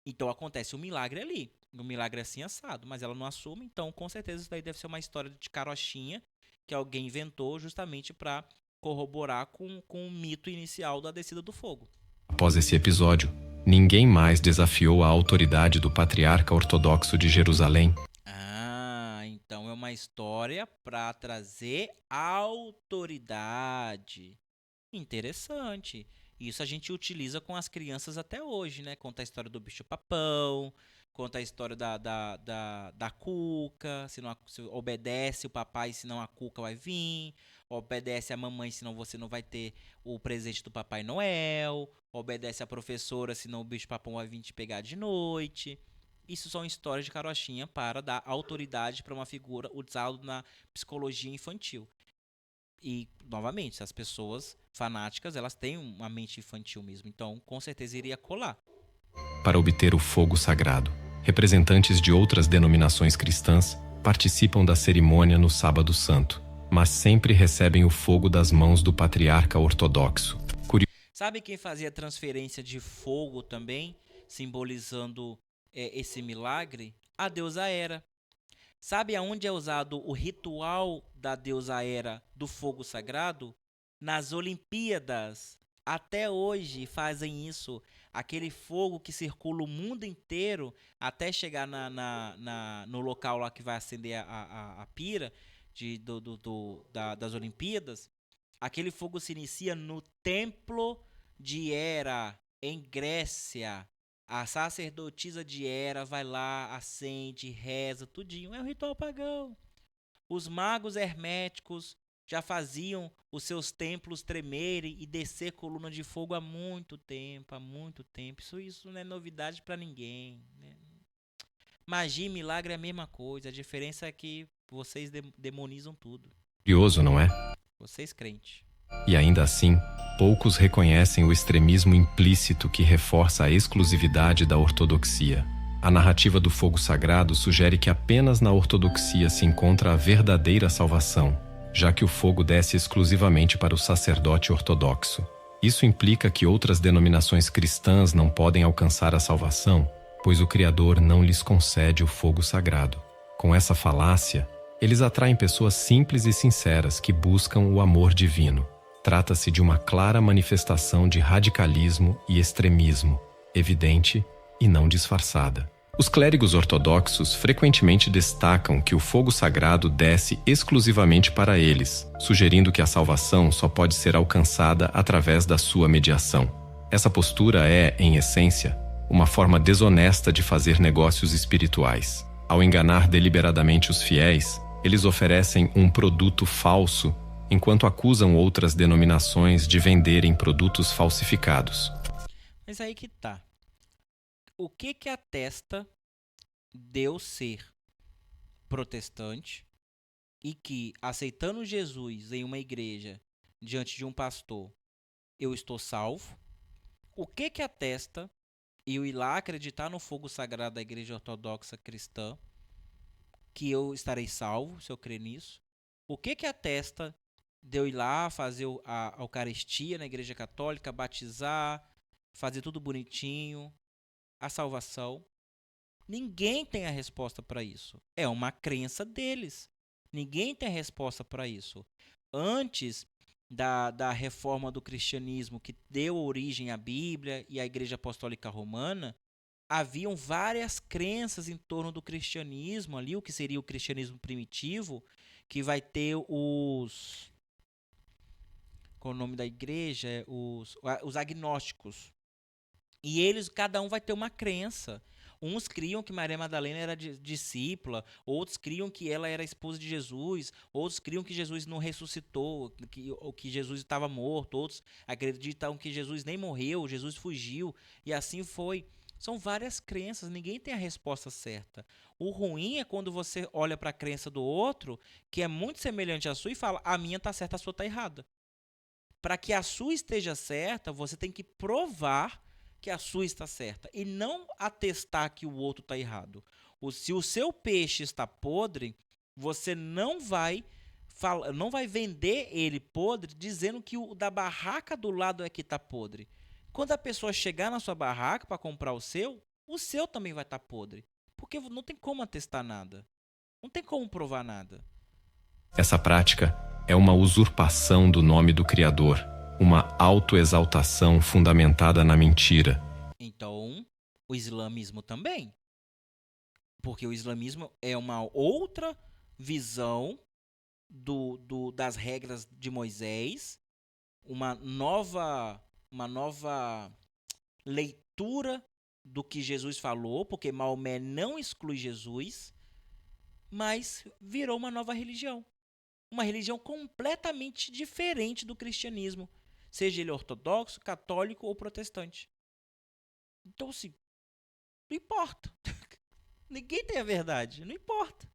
então acontece um milagre ali. Um milagre assim assado, mas ela não assume, então com certeza isso daí deve ser uma história de carochinha que alguém inventou justamente para corroborar com o mito inicial da descida do fogo. Após esse episódio, ninguém mais desafiou a autoridade do patriarca ortodoxo de Jerusalém. Então é uma história para trazer autoridade. Interessante. Isso a gente utiliza com as crianças até hoje, né? Conta a história do bicho-papão, conta a história da cuca, se obedece o papai, senão a cuca vai vir, obedece a mamãe, senão você não vai ter o presente do Papai Noel, obedece a professora, senão o bicho-papão vai vir te pegar de noite. Isso são histórias de carochinha para dar autoridade para uma figura usada na psicologia infantil. E, novamente, as pessoas fanáticas, elas têm uma mente infantil mesmo. Então, com certeza, iria colar. Para obter o fogo sagrado, representantes de outras denominações cristãs participam da cerimônia no Sábado Santo, mas sempre recebem o fogo das mãos do patriarca ortodoxo. Sabe quem fazia transferência de fogo também? simbolizando esse milagre? A deusa Hera. Sabe aonde é usado o ritual da deusa Hera do fogo sagrado? Nas Olimpíadas. Até hoje fazem isso. Aquele fogo que circula o mundo inteiro até chegar no local lá que vai acender a pira das Olimpíadas. Aquele fogo se inicia no Templo de Hera, em Grécia. A sacerdotisa de Hera vai lá, acende, reza, tudinho. É um ritual pagão. Os magos herméticos já faziam os seus templos tremerem e descer coluna de fogo há muito tempo, há muito tempo. Isso não é novidade para ninguém, né? Magia e milagre é a mesma coisa. A diferença é que vocês demonizam tudo. Curioso, não é? Vocês crentes. E ainda assim, poucos reconhecem o extremismo implícito que reforça a exclusividade da ortodoxia. A narrativa do fogo sagrado sugere que apenas na ortodoxia se encontra a verdadeira salvação, já que o fogo desce exclusivamente para o sacerdote ortodoxo. Isso implica que outras denominações cristãs não podem alcançar a salvação, pois o Criador não lhes concede o fogo sagrado. Com essa falácia, eles atraem pessoas simples e sinceras que buscam o amor divino. Trata-se de uma clara manifestação de radicalismo e extremismo, evidente e não disfarçada. Os clérigos ortodoxos frequentemente destacam que o fogo sagrado desce exclusivamente para eles, sugerindo que a salvação só pode ser alcançada através da sua mediação. Essa postura é, em essência, uma forma desonesta de fazer negócios espirituais. Ao enganar deliberadamente os fiéis, eles oferecem um produto falso, enquanto acusam outras denominações de venderem produtos falsificados. Mas aí que tá. O que atesta Deus ser protestante e que, aceitando Jesus em uma igreja, diante de um pastor, eu estou salvo? O que atesta eu ir lá acreditar no fogo sagrado da igreja ortodoxa cristã, que eu estarei salvo, se eu crer nisso? O que atesta de eu ir lá fazer a Eucaristia na igreja católica, batizar, fazer tudo bonitinho, a salvação? Ninguém tem a resposta para isso. É uma crença deles. Ninguém tem a resposta para isso. Antes da reforma do cristianismo, que deu origem à Bíblia e à Igreja Apostólica Romana, haviam várias crenças em torno do cristianismo ali, o que seria o cristianismo primitivo, que vai ter os... Qual é o nome da igreja? Os agnósticos. E eles, cada um vai ter uma crença. Uns criam que Maria Madalena era discípula, outros criam que ela era esposa de Jesus, outros criam que Jesus não ressuscitou, que Jesus estava morto, outros acreditam que Jesus nem morreu, Jesus fugiu, e assim foi. São várias crenças, ninguém tem a resposta certa. O ruim é quando você olha para a crença do outro, que é muito semelhante à sua, e fala, a minha está certa, a sua está errada. Para que a sua esteja certa, você tem que provar que a sua está certa e não atestar que o outro está errado. Se o seu peixe está podre, você não vai vender ele podre dizendo que o da barraca do lado é que está podre. Quando a pessoa chegar na sua barraca para comprar o seu também vai estar podre. Porque não tem como atestar nada. Não tem como provar nada. Essa prática é uma usurpação do nome do Criador, uma autoexaltação fundamentada na mentira. Então, o islamismo também. Porque o islamismo é uma outra visão das regras de Moisés, uma nova leitura do que Jesus falou, porque Maomé não exclui Jesus, mas virou uma nova religião. Uma religião completamente diferente do cristianismo, seja ele ortodoxo, católico ou protestante. Então, assim, não importa. Ninguém tem a verdade, não importa.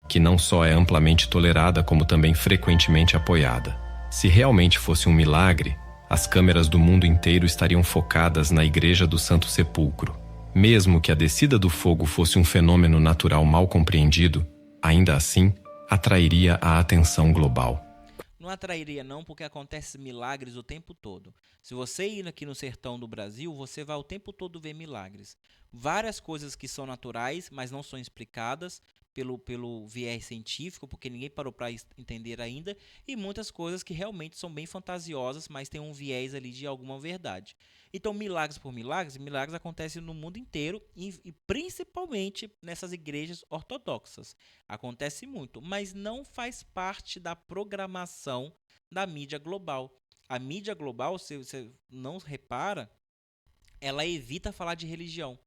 Que não só é amplamente tolerada, como também frequentemente apoiada. Se realmente fosse um milagre, as câmeras do mundo inteiro estariam focadas na Igreja do Santo Sepulcro. Mesmo que a descida do fogo fosse um fenômeno natural mal compreendido, ainda assim, atrairia a atenção global. Não atrairia não, porque acontece milagres o tempo todo. Se você ir aqui no sertão do Brasil, você vai o tempo todo ver milagres. Várias coisas que são naturais, mas não são explicadas pelo viés científico, porque ninguém parou para entender ainda, e muitas coisas que realmente são bem fantasiosas, mas tem um viés ali de alguma verdade. Então, milagres por milagres, milagres acontecem no mundo inteiro e principalmente nessas igrejas ortodoxas. Acontece muito, mas não faz parte da programação da mídia global. A mídia global, se você não repara, ela evita falar de religião.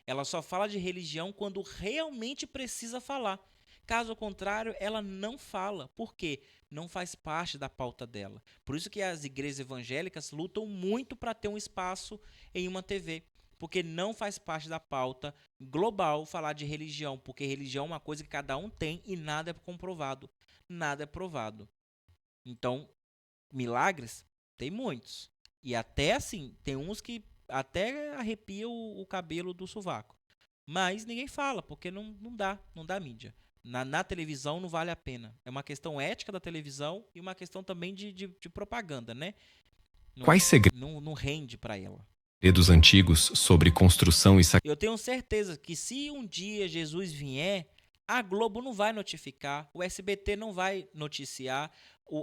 Ela só fala de religião quando realmente precisa falar. Caso contrário, ela não fala. Por quê? Não faz parte da pauta dela. Por isso que as igrejas evangélicas lutam muito para ter um espaço em uma TV. Porque não faz parte da pauta global falar de religião. Porque religião é uma coisa que cada um tem e nada é comprovado. Nada é provado. Então, milagres, tem muitos. E até assim, tem uns que até arrepia o cabelo do sovaco. Mas ninguém fala, porque não dá mídia. Na televisão não vale a pena. É uma questão ética da televisão e uma questão também de propaganda, né? Quais Não rende para ela. segredos antigos sobre construção e Eu tenho certeza que se um dia Jesus vier, a Globo não vai notificar, o SBT não vai noticiar,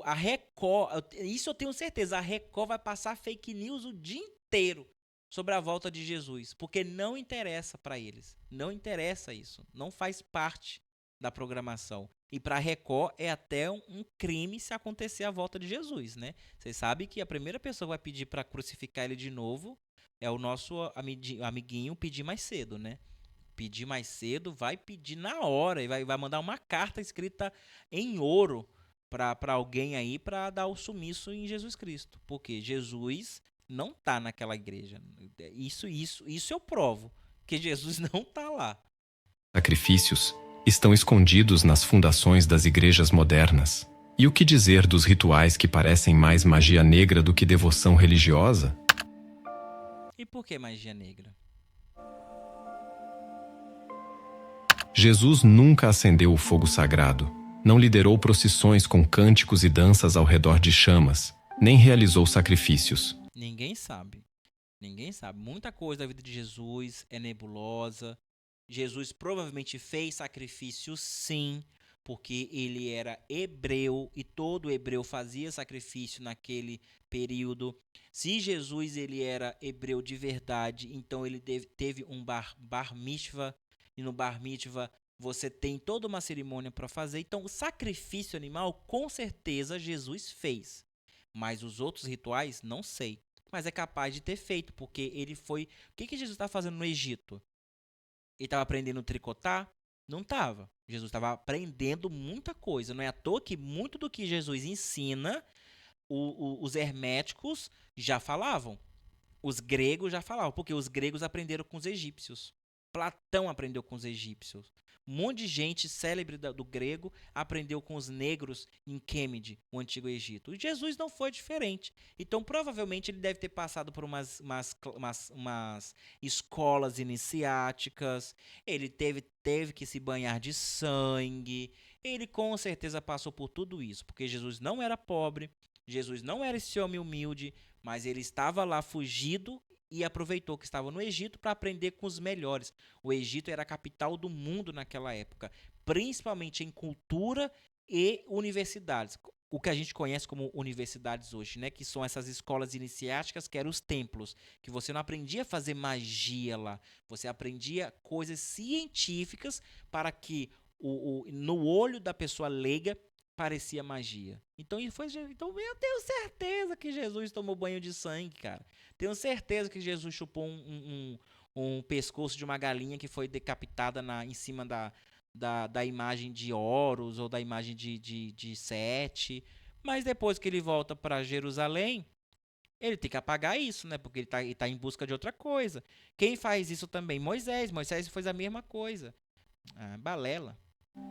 a Record, isso eu tenho certeza, a Record vai passar fake news o dia inteiro sobre a volta de Jesus, porque não interessa para eles, não interessa isso, não faz parte da programação. E para a Record é até um crime se acontecer a volta de Jesus, né? Vocês sabem que a primeira pessoa que vai pedir para crucificar ele de novo é o nosso amiguinho Pedir Mais Cedo, né? Pedir Mais Cedo vai pedir na hora e vai mandar uma carta escrita em ouro para alguém aí para dar o sumiço em Jesus Cristo, porque Jesus não tá naquela igreja. Isso eu provo, que Jesus não tá lá. Sacrifícios estão escondidos nas fundações das igrejas modernas. E o que dizer dos rituais que parecem mais magia negra do que devoção religiosa? E por que magia negra? Jesus nunca acendeu o fogo sagrado, não liderou procissões com cânticos e danças ao redor de chamas, nem realizou sacrifícios. Ninguém sabe. Ninguém sabe. Muita coisa da vida de Jesus é nebulosa. Jesus provavelmente fez sacrifício, sim, porque ele era hebreu e todo hebreu fazia sacrifício naquele período. Se Jesus ele era hebreu de verdade, então ele teve um bar mitzvah, e no bar mitzvah você tem toda uma cerimônia para fazer. Então o sacrifício animal com certeza Jesus fez. Mas os outros rituais, não sei. Mas é capaz de ter feito, porque ele foi... O que Jesus está fazendo no Egito? Ele estava aprendendo a tricotar? Não estava. Jesus estava aprendendo muita coisa. Não é à toa que muito do que Jesus ensina, os herméticos já falavam. Os gregos já falavam, porque os gregos aprenderam com os egípcios. Platão aprendeu com os egípcios. Um monte de gente célebre do grego aprendeu com os negros em Quêmide, o Antigo Egito. E Jesus não foi diferente. Então, provavelmente, ele deve ter passado por umas escolas iniciáticas. Ele teve que se banhar de sangue. Ele, com certeza, passou por tudo isso. Porque Jesus não era pobre. Jesus não era esse homem humilde. Mas ele estava lá fugido e aproveitou que estava no Egito para aprender com os melhores. O Egito era a capital do mundo naquela época, principalmente em cultura e universidades. O que a gente conhece como universidades hoje, né? Que são essas escolas iniciáticas, que eram os templos, que você não aprendia a fazer magia lá, você aprendia coisas científicas para que no olho da pessoa leiga parecia magia. Então eu tenho certeza que Jesus tomou banho de sangue, cara. Tenho certeza que Jesus chupou um pescoço de uma galinha que foi decapitada em cima da imagem de Horus ou da imagem de Sete. Mas depois que ele volta para Jerusalém, ele tem que apagar isso, né? Porque ele tá em busca de outra coisa. Quem faz isso também? Moisés. Moisés fez a mesma coisa. Balela.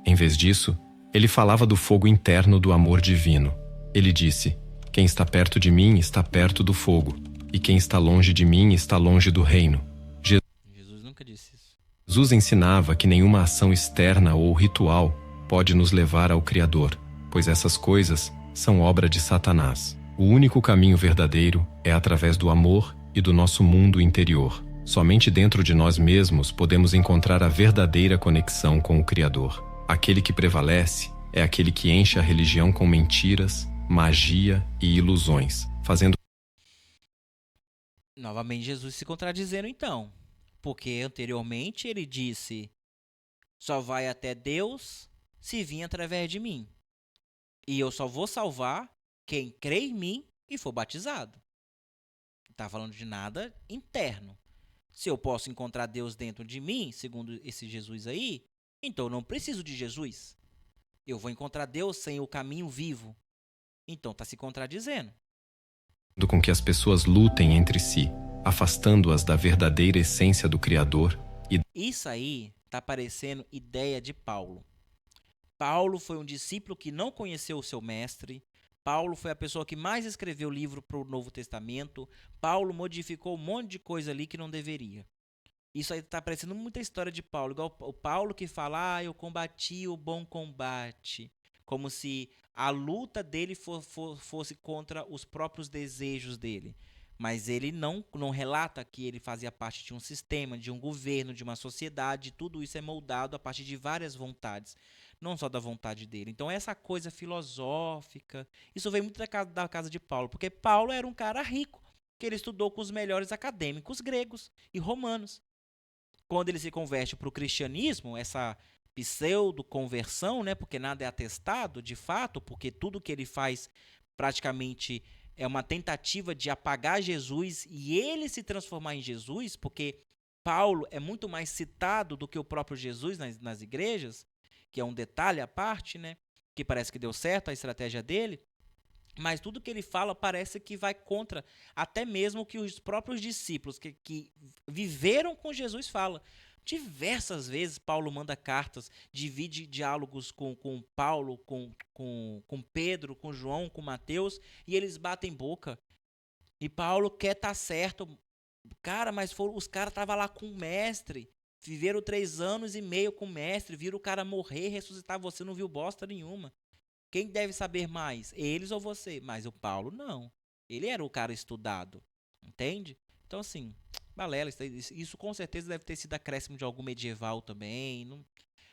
Em vez disso, ele falava do fogo interno do amor divino. Ele disse: quem está perto de mim está perto do fogo, e quem está longe de mim está longe do reino. Jesus nunca disse isso. Jesus ensinava que nenhuma ação externa ou ritual pode nos levar ao Criador, pois essas coisas são obra de Satanás. O único caminho verdadeiro é através do amor e do nosso mundo interior. Somente dentro de nós mesmos podemos encontrar a verdadeira conexão com o Criador. Aquele que prevalece é aquele que enche a religião com mentiras, magia e ilusões, fazendo... Novamente Jesus se contradizendo então, porque anteriormente ele disse: só vai até Deus se vir através de mim. E eu só vou salvar quem crê em mim e for batizado. Não está falando de nada interno. Se eu posso encontrar Deus dentro de mim, segundo esse Jesus aí, então eu não preciso de Jesus. Eu vou encontrar Deus sem o caminho vivo. Então está se contradizendo. Com que as pessoas lutem entre si, afastando-as da verdadeira essência do Criador. Isso aí está parecendo ideia de Paulo. Paulo foi um discípulo que não conheceu o seu mestre. Paulo foi a pessoa que mais escreveu livro para o Novo Testamento. Paulo modificou um monte de coisa ali que não deveria. Isso aí está parecendo muita história de Paulo. Igual o Paulo que fala: eu combati o bom combate. Como se a luta dele fosse contra os próprios desejos dele. Mas ele não relata que ele fazia parte de um sistema, de um governo, de uma sociedade. Tudo isso é moldado a partir de várias vontades, não só da vontade dele. Então essa coisa filosófica, isso vem muito da casa de Paulo, porque Paulo era um cara rico, que ele estudou com os melhores acadêmicos gregos e romanos. Quando ele se converte para o cristianismo, essa pseudo-conversão, né, porque nada é atestado de fato, porque tudo que ele faz praticamente é uma tentativa de apagar Jesus e ele se transformar em Jesus, porque Paulo é muito mais citado do que o próprio Jesus nas igrejas, que é um detalhe à parte, né? Que parece que deu certo a estratégia dele, mas tudo que ele fala parece que vai contra até mesmo o que os próprios discípulos que viveram com Jesus falam. Diversas vezes Paulo manda cartas, divide diálogos com Paulo, com Pedro, com João, com Mateus, e eles batem boca. E Paulo quer estar certo. Cara, mas os caras estavam lá com o mestre, viveram 3 anos e meio com o mestre, viram o cara morrer, ressuscitar, você não viu bosta nenhuma. Quem deve saber mais, eles ou você? Mas o Paulo não. Ele era o cara estudado, entende? Então assim, balela, isso com certeza deve ter sido acréscimo de algum medieval também.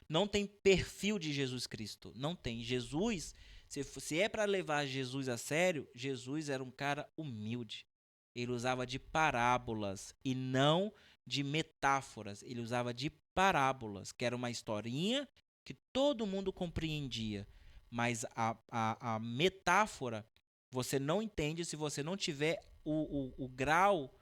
Não tem perfil de Jesus Cristo, não tem. Jesus, se é para levar Jesus a sério, Jesus era um cara humilde. Ele usava de parábolas e não de metáforas. Ele usava de parábolas, que era uma historinha que todo mundo compreendia. Mas a metáfora você não entende se você não tiver o grau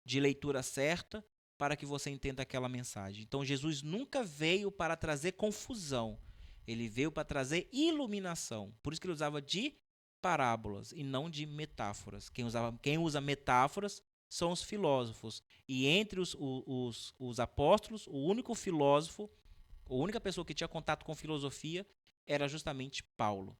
de leitura certa para que você entenda aquela mensagem. Então Jesus nunca veio para trazer confusão. Ele veio para trazer iluminação. Por isso que ele usava de parábolas e não de metáforas. Quem usa metáforas são os filósofos. E entre os apóstolos, o único filósofo, a única pessoa que tinha contato com filosofia era justamente Paulo.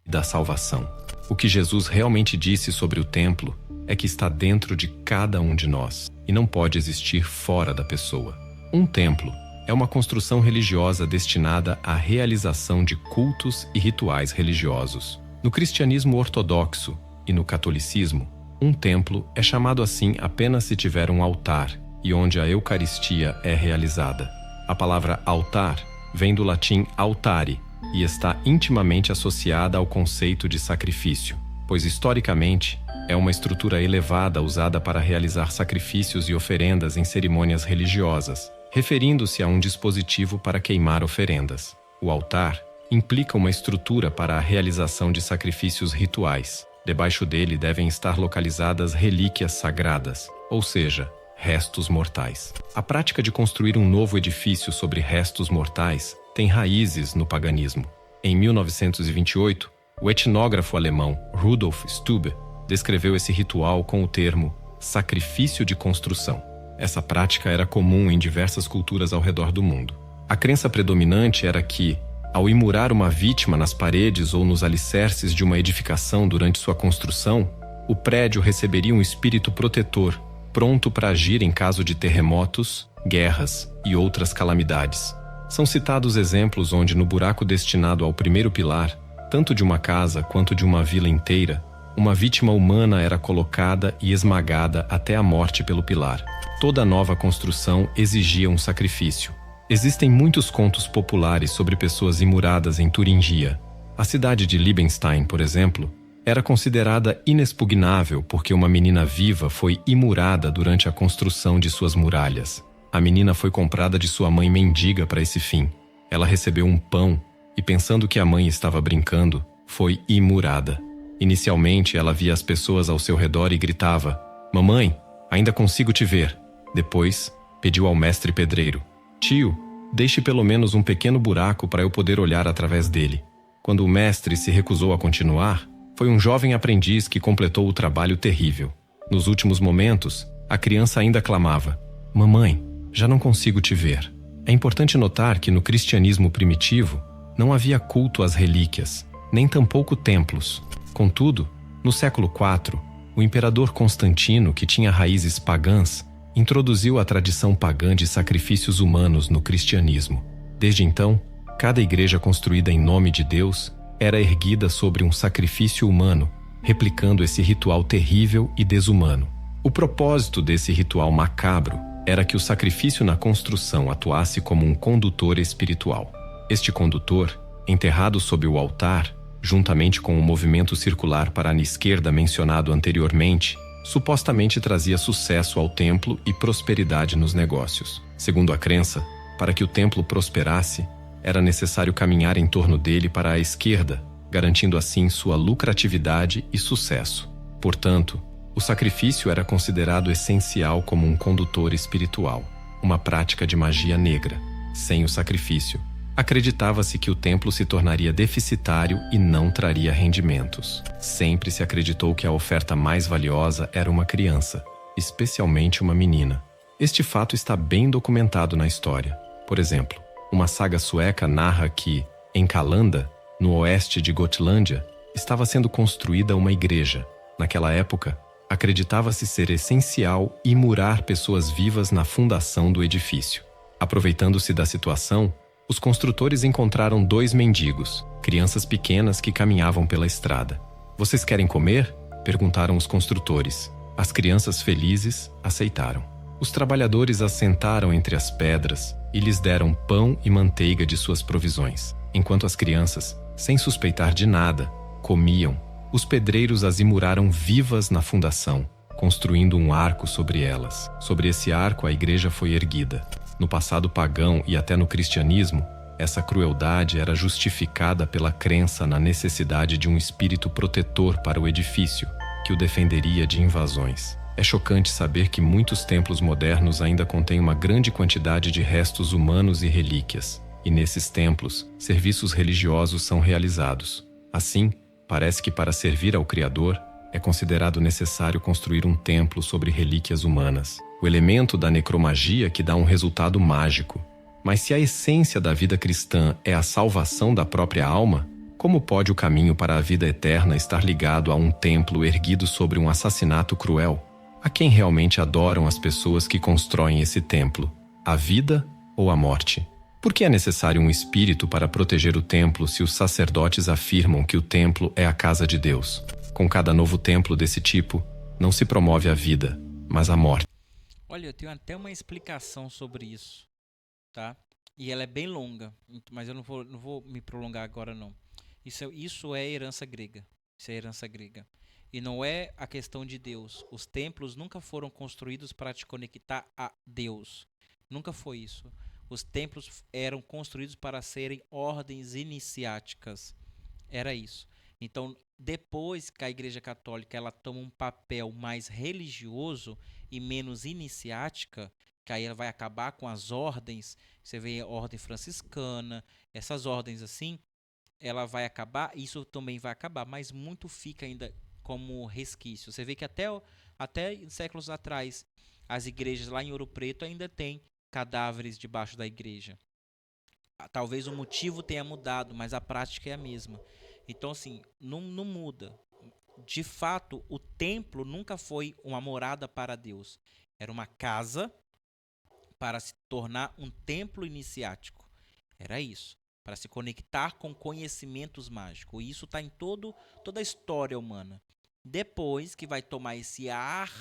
Da salvação. O que Jesus realmente disse sobre o templo é que está dentro de cada um de nós e não pode existir fora da pessoa. Um templo é uma construção religiosa destinada à realização de cultos e rituais religiosos. No cristianismo ortodoxo e no catolicismo, um templo é chamado assim apenas se tiver um altar e onde a Eucaristia é realizada. A palavra altar vem do latim altare e está intimamente associada ao conceito de sacrifício, pois historicamente é uma estrutura elevada usada para realizar sacrifícios e oferendas em cerimônias religiosas, referindo-se a um dispositivo para queimar oferendas. O altar implica uma estrutura para a realização de sacrifícios rituais. Debaixo dele devem estar localizadas relíquias sagradas, ou seja, restos mortais. A prática de construir um novo edifício sobre restos mortais tem raízes no paganismo. Em 1928, o etnógrafo alemão Rudolf Stube descreveu esse ritual com o termo sacrifício de construção. Essa prática era comum em diversas culturas ao redor do mundo. A crença predominante era que, ao imurar uma vítima nas paredes ou nos alicerces de uma edificação durante sua construção, o prédio receberia um espírito protetor, pronto para agir em caso de terremotos, guerras e outras calamidades. São citados exemplos onde, no buraco destinado ao primeiro pilar, Tanto de uma casa quanto de uma vila inteira, uma vítima humana era colocada e esmagada até a morte pelo pilar. Toda nova construção exigia um sacrifício. Existem muitos contos populares sobre pessoas imuradas em Turingia. A cidade de Liebenstein, por exemplo, era considerada inexpugnável porque uma menina viva foi imurada durante a construção de suas muralhas. A menina foi comprada de sua mãe mendiga para esse fim. Ela recebeu um pão e, pensando que a mãe estava brincando, foi imurada. Inicialmente, ela via as pessoas ao seu redor e gritava: "Mamãe, ainda consigo te ver." Depois, pediu ao mestre pedreiro: "Tio, deixe pelo menos um pequeno buraco para eu poder olhar através dele." Quando o mestre se recusou a continuar, foi um jovem aprendiz que completou o trabalho terrível. Nos últimos momentos, a criança ainda clamava: "Mamãe, já não consigo te ver." É importante notar que no cristianismo primitivo não havia culto às relíquias, nem tampouco templos. Contudo, no século IV, o imperador Constantino, que tinha raízes pagãs, introduziu a tradição pagã de sacrifícios humanos no cristianismo. Desde então, cada igreja construída em nome de Deus era erguida sobre um sacrifício humano, replicando esse ritual terrível e desumano. O propósito desse ritual macabro era que o sacrifício na construção atuasse como um condutor espiritual. Este condutor, enterrado sob o altar, juntamente com o movimento circular para a esquerda mencionado anteriormente, supostamente trazia sucesso ao templo e prosperidade nos negócios. Segundo a crença, para que o templo prosperasse, era necessário caminhar em torno dele para a esquerda, garantindo assim sua lucratividade e sucesso. Portanto, o sacrifício era considerado essencial como um condutor espiritual, uma prática de magia negra. Sem o sacrifício, acreditava-se que o templo se tornaria deficitário e não traria rendimentos. Sempre se acreditou que a oferta mais valiosa era uma criança, especialmente uma menina. Este fato está bem documentado na história. Por exemplo, uma saga sueca narra que, em Calanda, no oeste de Gotlândia, estava sendo construída uma igreja. Naquela época, acreditava-se ser essencial imurar pessoas vivas na fundação do edifício. Aproveitando-se da situação, os construtores encontraram 2 mendigos, crianças pequenas que caminhavam pela estrada. "Vocês querem comer?" perguntaram os construtores. As crianças felizes aceitaram. Os trabalhadores as sentaram entre as pedras e lhes deram pão e manteiga de suas provisões. Enquanto as crianças, sem suspeitar de nada, comiam, os pedreiros as imuraram vivas na fundação, construindo um arco sobre elas. Sobre esse arco a igreja foi erguida. No passado pagão e até no cristianismo, essa crueldade era justificada pela crença na necessidade de um espírito protetor para o edifício, que o defenderia de invasões. É chocante saber que muitos templos modernos ainda contêm uma grande quantidade de restos humanos e relíquias, e nesses templos, serviços religiosos são realizados. Assim, parece que para servir ao Criador, é considerado necessário construir um templo sobre relíquias humanas. O elemento da necromagia que dá um resultado mágico. Mas se a essência da vida cristã é a salvação da própria alma, como pode o caminho para a vida eterna estar ligado a um templo erguido sobre um assassinato cruel? A quem realmente adoram as pessoas que constroem esse templo? A vida ou a morte? Por que é necessário um espírito para proteger o templo se os sacerdotes afirmam que o templo é a casa de Deus? Com cada novo templo desse tipo, não se promove a vida, mas a morte. Olha, eu tenho até uma explicação sobre isso, tá? E ela é bem longa, mas eu não vou me prolongar agora, não. Isso é herança grega. Isso é herança grega. E não é a questão de Deus. Os templos nunca foram construídos para te conectar a Deus. Nunca foi isso. Os templos eram construídos para serem ordens iniciáticas. Era isso. Então, depois que a Igreja Católica ela toma um papel mais religioso e menos iniciática, que aí ela vai acabar com as ordens, você vê a ordem franciscana, essas ordens assim, ela vai acabar, isso também vai acabar, mas muito fica ainda como resquício. Você vê que até séculos atrás, as igrejas lá em Ouro Preto ainda tem cadáveres debaixo da igreja. Talvez o motivo tenha mudado, mas a prática é a mesma. Então, assim, não muda. De fato, o templo nunca foi uma morada para Deus. Era uma casa para se tornar um templo iniciático. Era isso. para se conectar com conhecimentos mágicos. E isso está em toda a história humana. Depois que vai tomar esse ar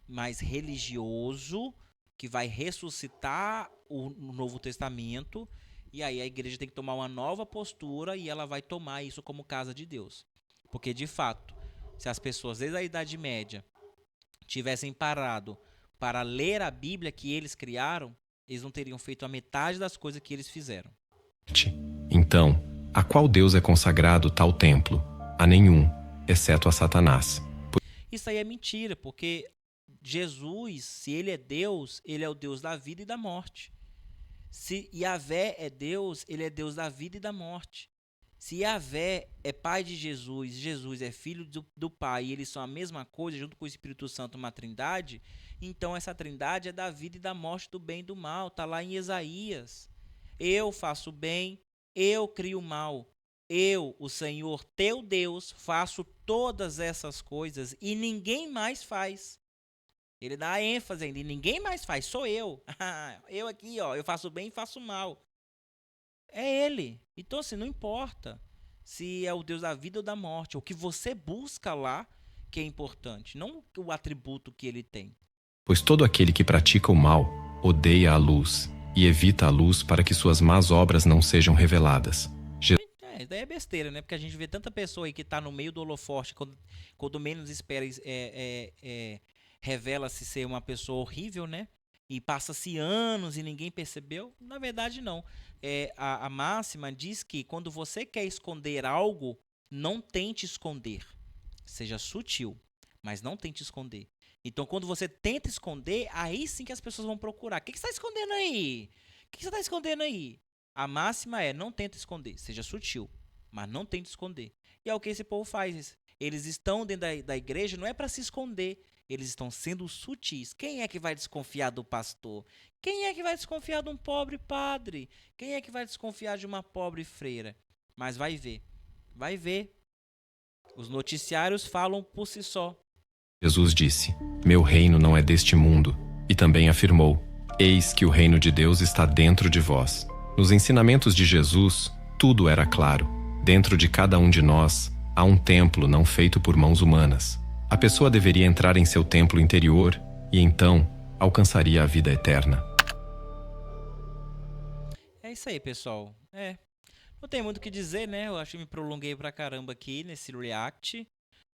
mais religioso, que vai ressuscitar o Novo Testamento, e aí a igreja tem que tomar uma nova postura e ela vai tomar isso como casa de Deus. Porque, de fato, se as pessoas desde a Idade Média tivessem parado para ler a Bíblia que eles criaram, eles não teriam feito a metade das coisas que eles fizeram. Então, a qual Deus é consagrado tal templo? A nenhum, exceto a Satanás. Isso aí é mentira, porque Jesus, se ele é Deus, ele é o Deus da vida e da morte. Se Yahvé é Deus, ele é Deus da vida e da morte. Se Yahvé é pai de Jesus, Jesus é filho do Pai, e eles são a mesma coisa, junto com o Espírito Santo, uma trindade, então essa trindade é da vida e da morte, do bem e do mal. Está lá em Isaías. Eu faço bem, eu crio o mal. Eu, o Senhor teu Deus, faço todas essas coisas e ninguém mais faz. Ele dá ênfase ainda, e ninguém mais faz, sou eu. Eu aqui, ó, eu faço bem e faço mal. É ele. Então, assim, não importa se é o Deus da vida ou da morte. O que você busca lá que é importante, não o atributo que ele tem. Pois todo aquele que pratica o mal odeia a luz e evita a luz para que suas más obras não sejam reveladas. Isso daí é besteira, né? Porque a gente vê tanta pessoa aí que tá no meio do holofote, quando menos espera, revela-se ser uma pessoa horrível, né? E passa-se anos e ninguém percebeu. Na verdade, não. A máxima diz que quando você quer esconder algo, não tente esconder. Seja sutil, mas não tente esconder. Então, quando você tenta esconder, aí sim que as pessoas vão procurar. O que você está escondendo aí? O que você está escondendo aí? A máxima é, não tenta esconder. Seja sutil, mas não tente esconder. E é o que esse povo faz. Eles estão dentro da igreja, não é para se esconder. Eles estão sendo sutis. Quem é que vai desconfiar do pastor? Quem é que vai desconfiar de um pobre padre? Quem é que vai desconfiar de uma pobre freira? Mas vai ver. Vai ver. Os noticiários falam por si só. Jesus disse: Meu reino não é deste mundo. E também afirmou: Eis que o reino de Deus está dentro de vós. Nos ensinamentos de Jesus, tudo era claro. Dentro de cada um de nós, há um templo não feito por mãos humanas. A pessoa deveria entrar em seu templo interior e então alcançaria a vida eterna. É isso aí, pessoal. Não tem muito o que dizer, né? Eu acho que me prolonguei pra caramba aqui nesse react.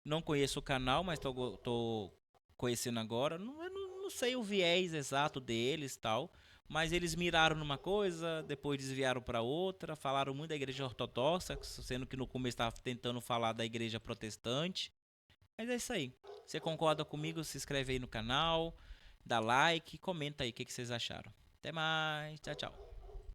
Não conheço o canal, mas tô conhecendo agora. Eu não sei o viés exato deles e tal. Mas eles miraram numa coisa, depois desviaram para outra. Falaram muito da igreja ortodoxa, sendo que no começo estava tentando falar da igreja protestante. Mas é isso aí. Você concorda comigo? Se inscreve aí no canal, dá like, comenta aí o que vocês acharam. Até mais. Tchau, tchau.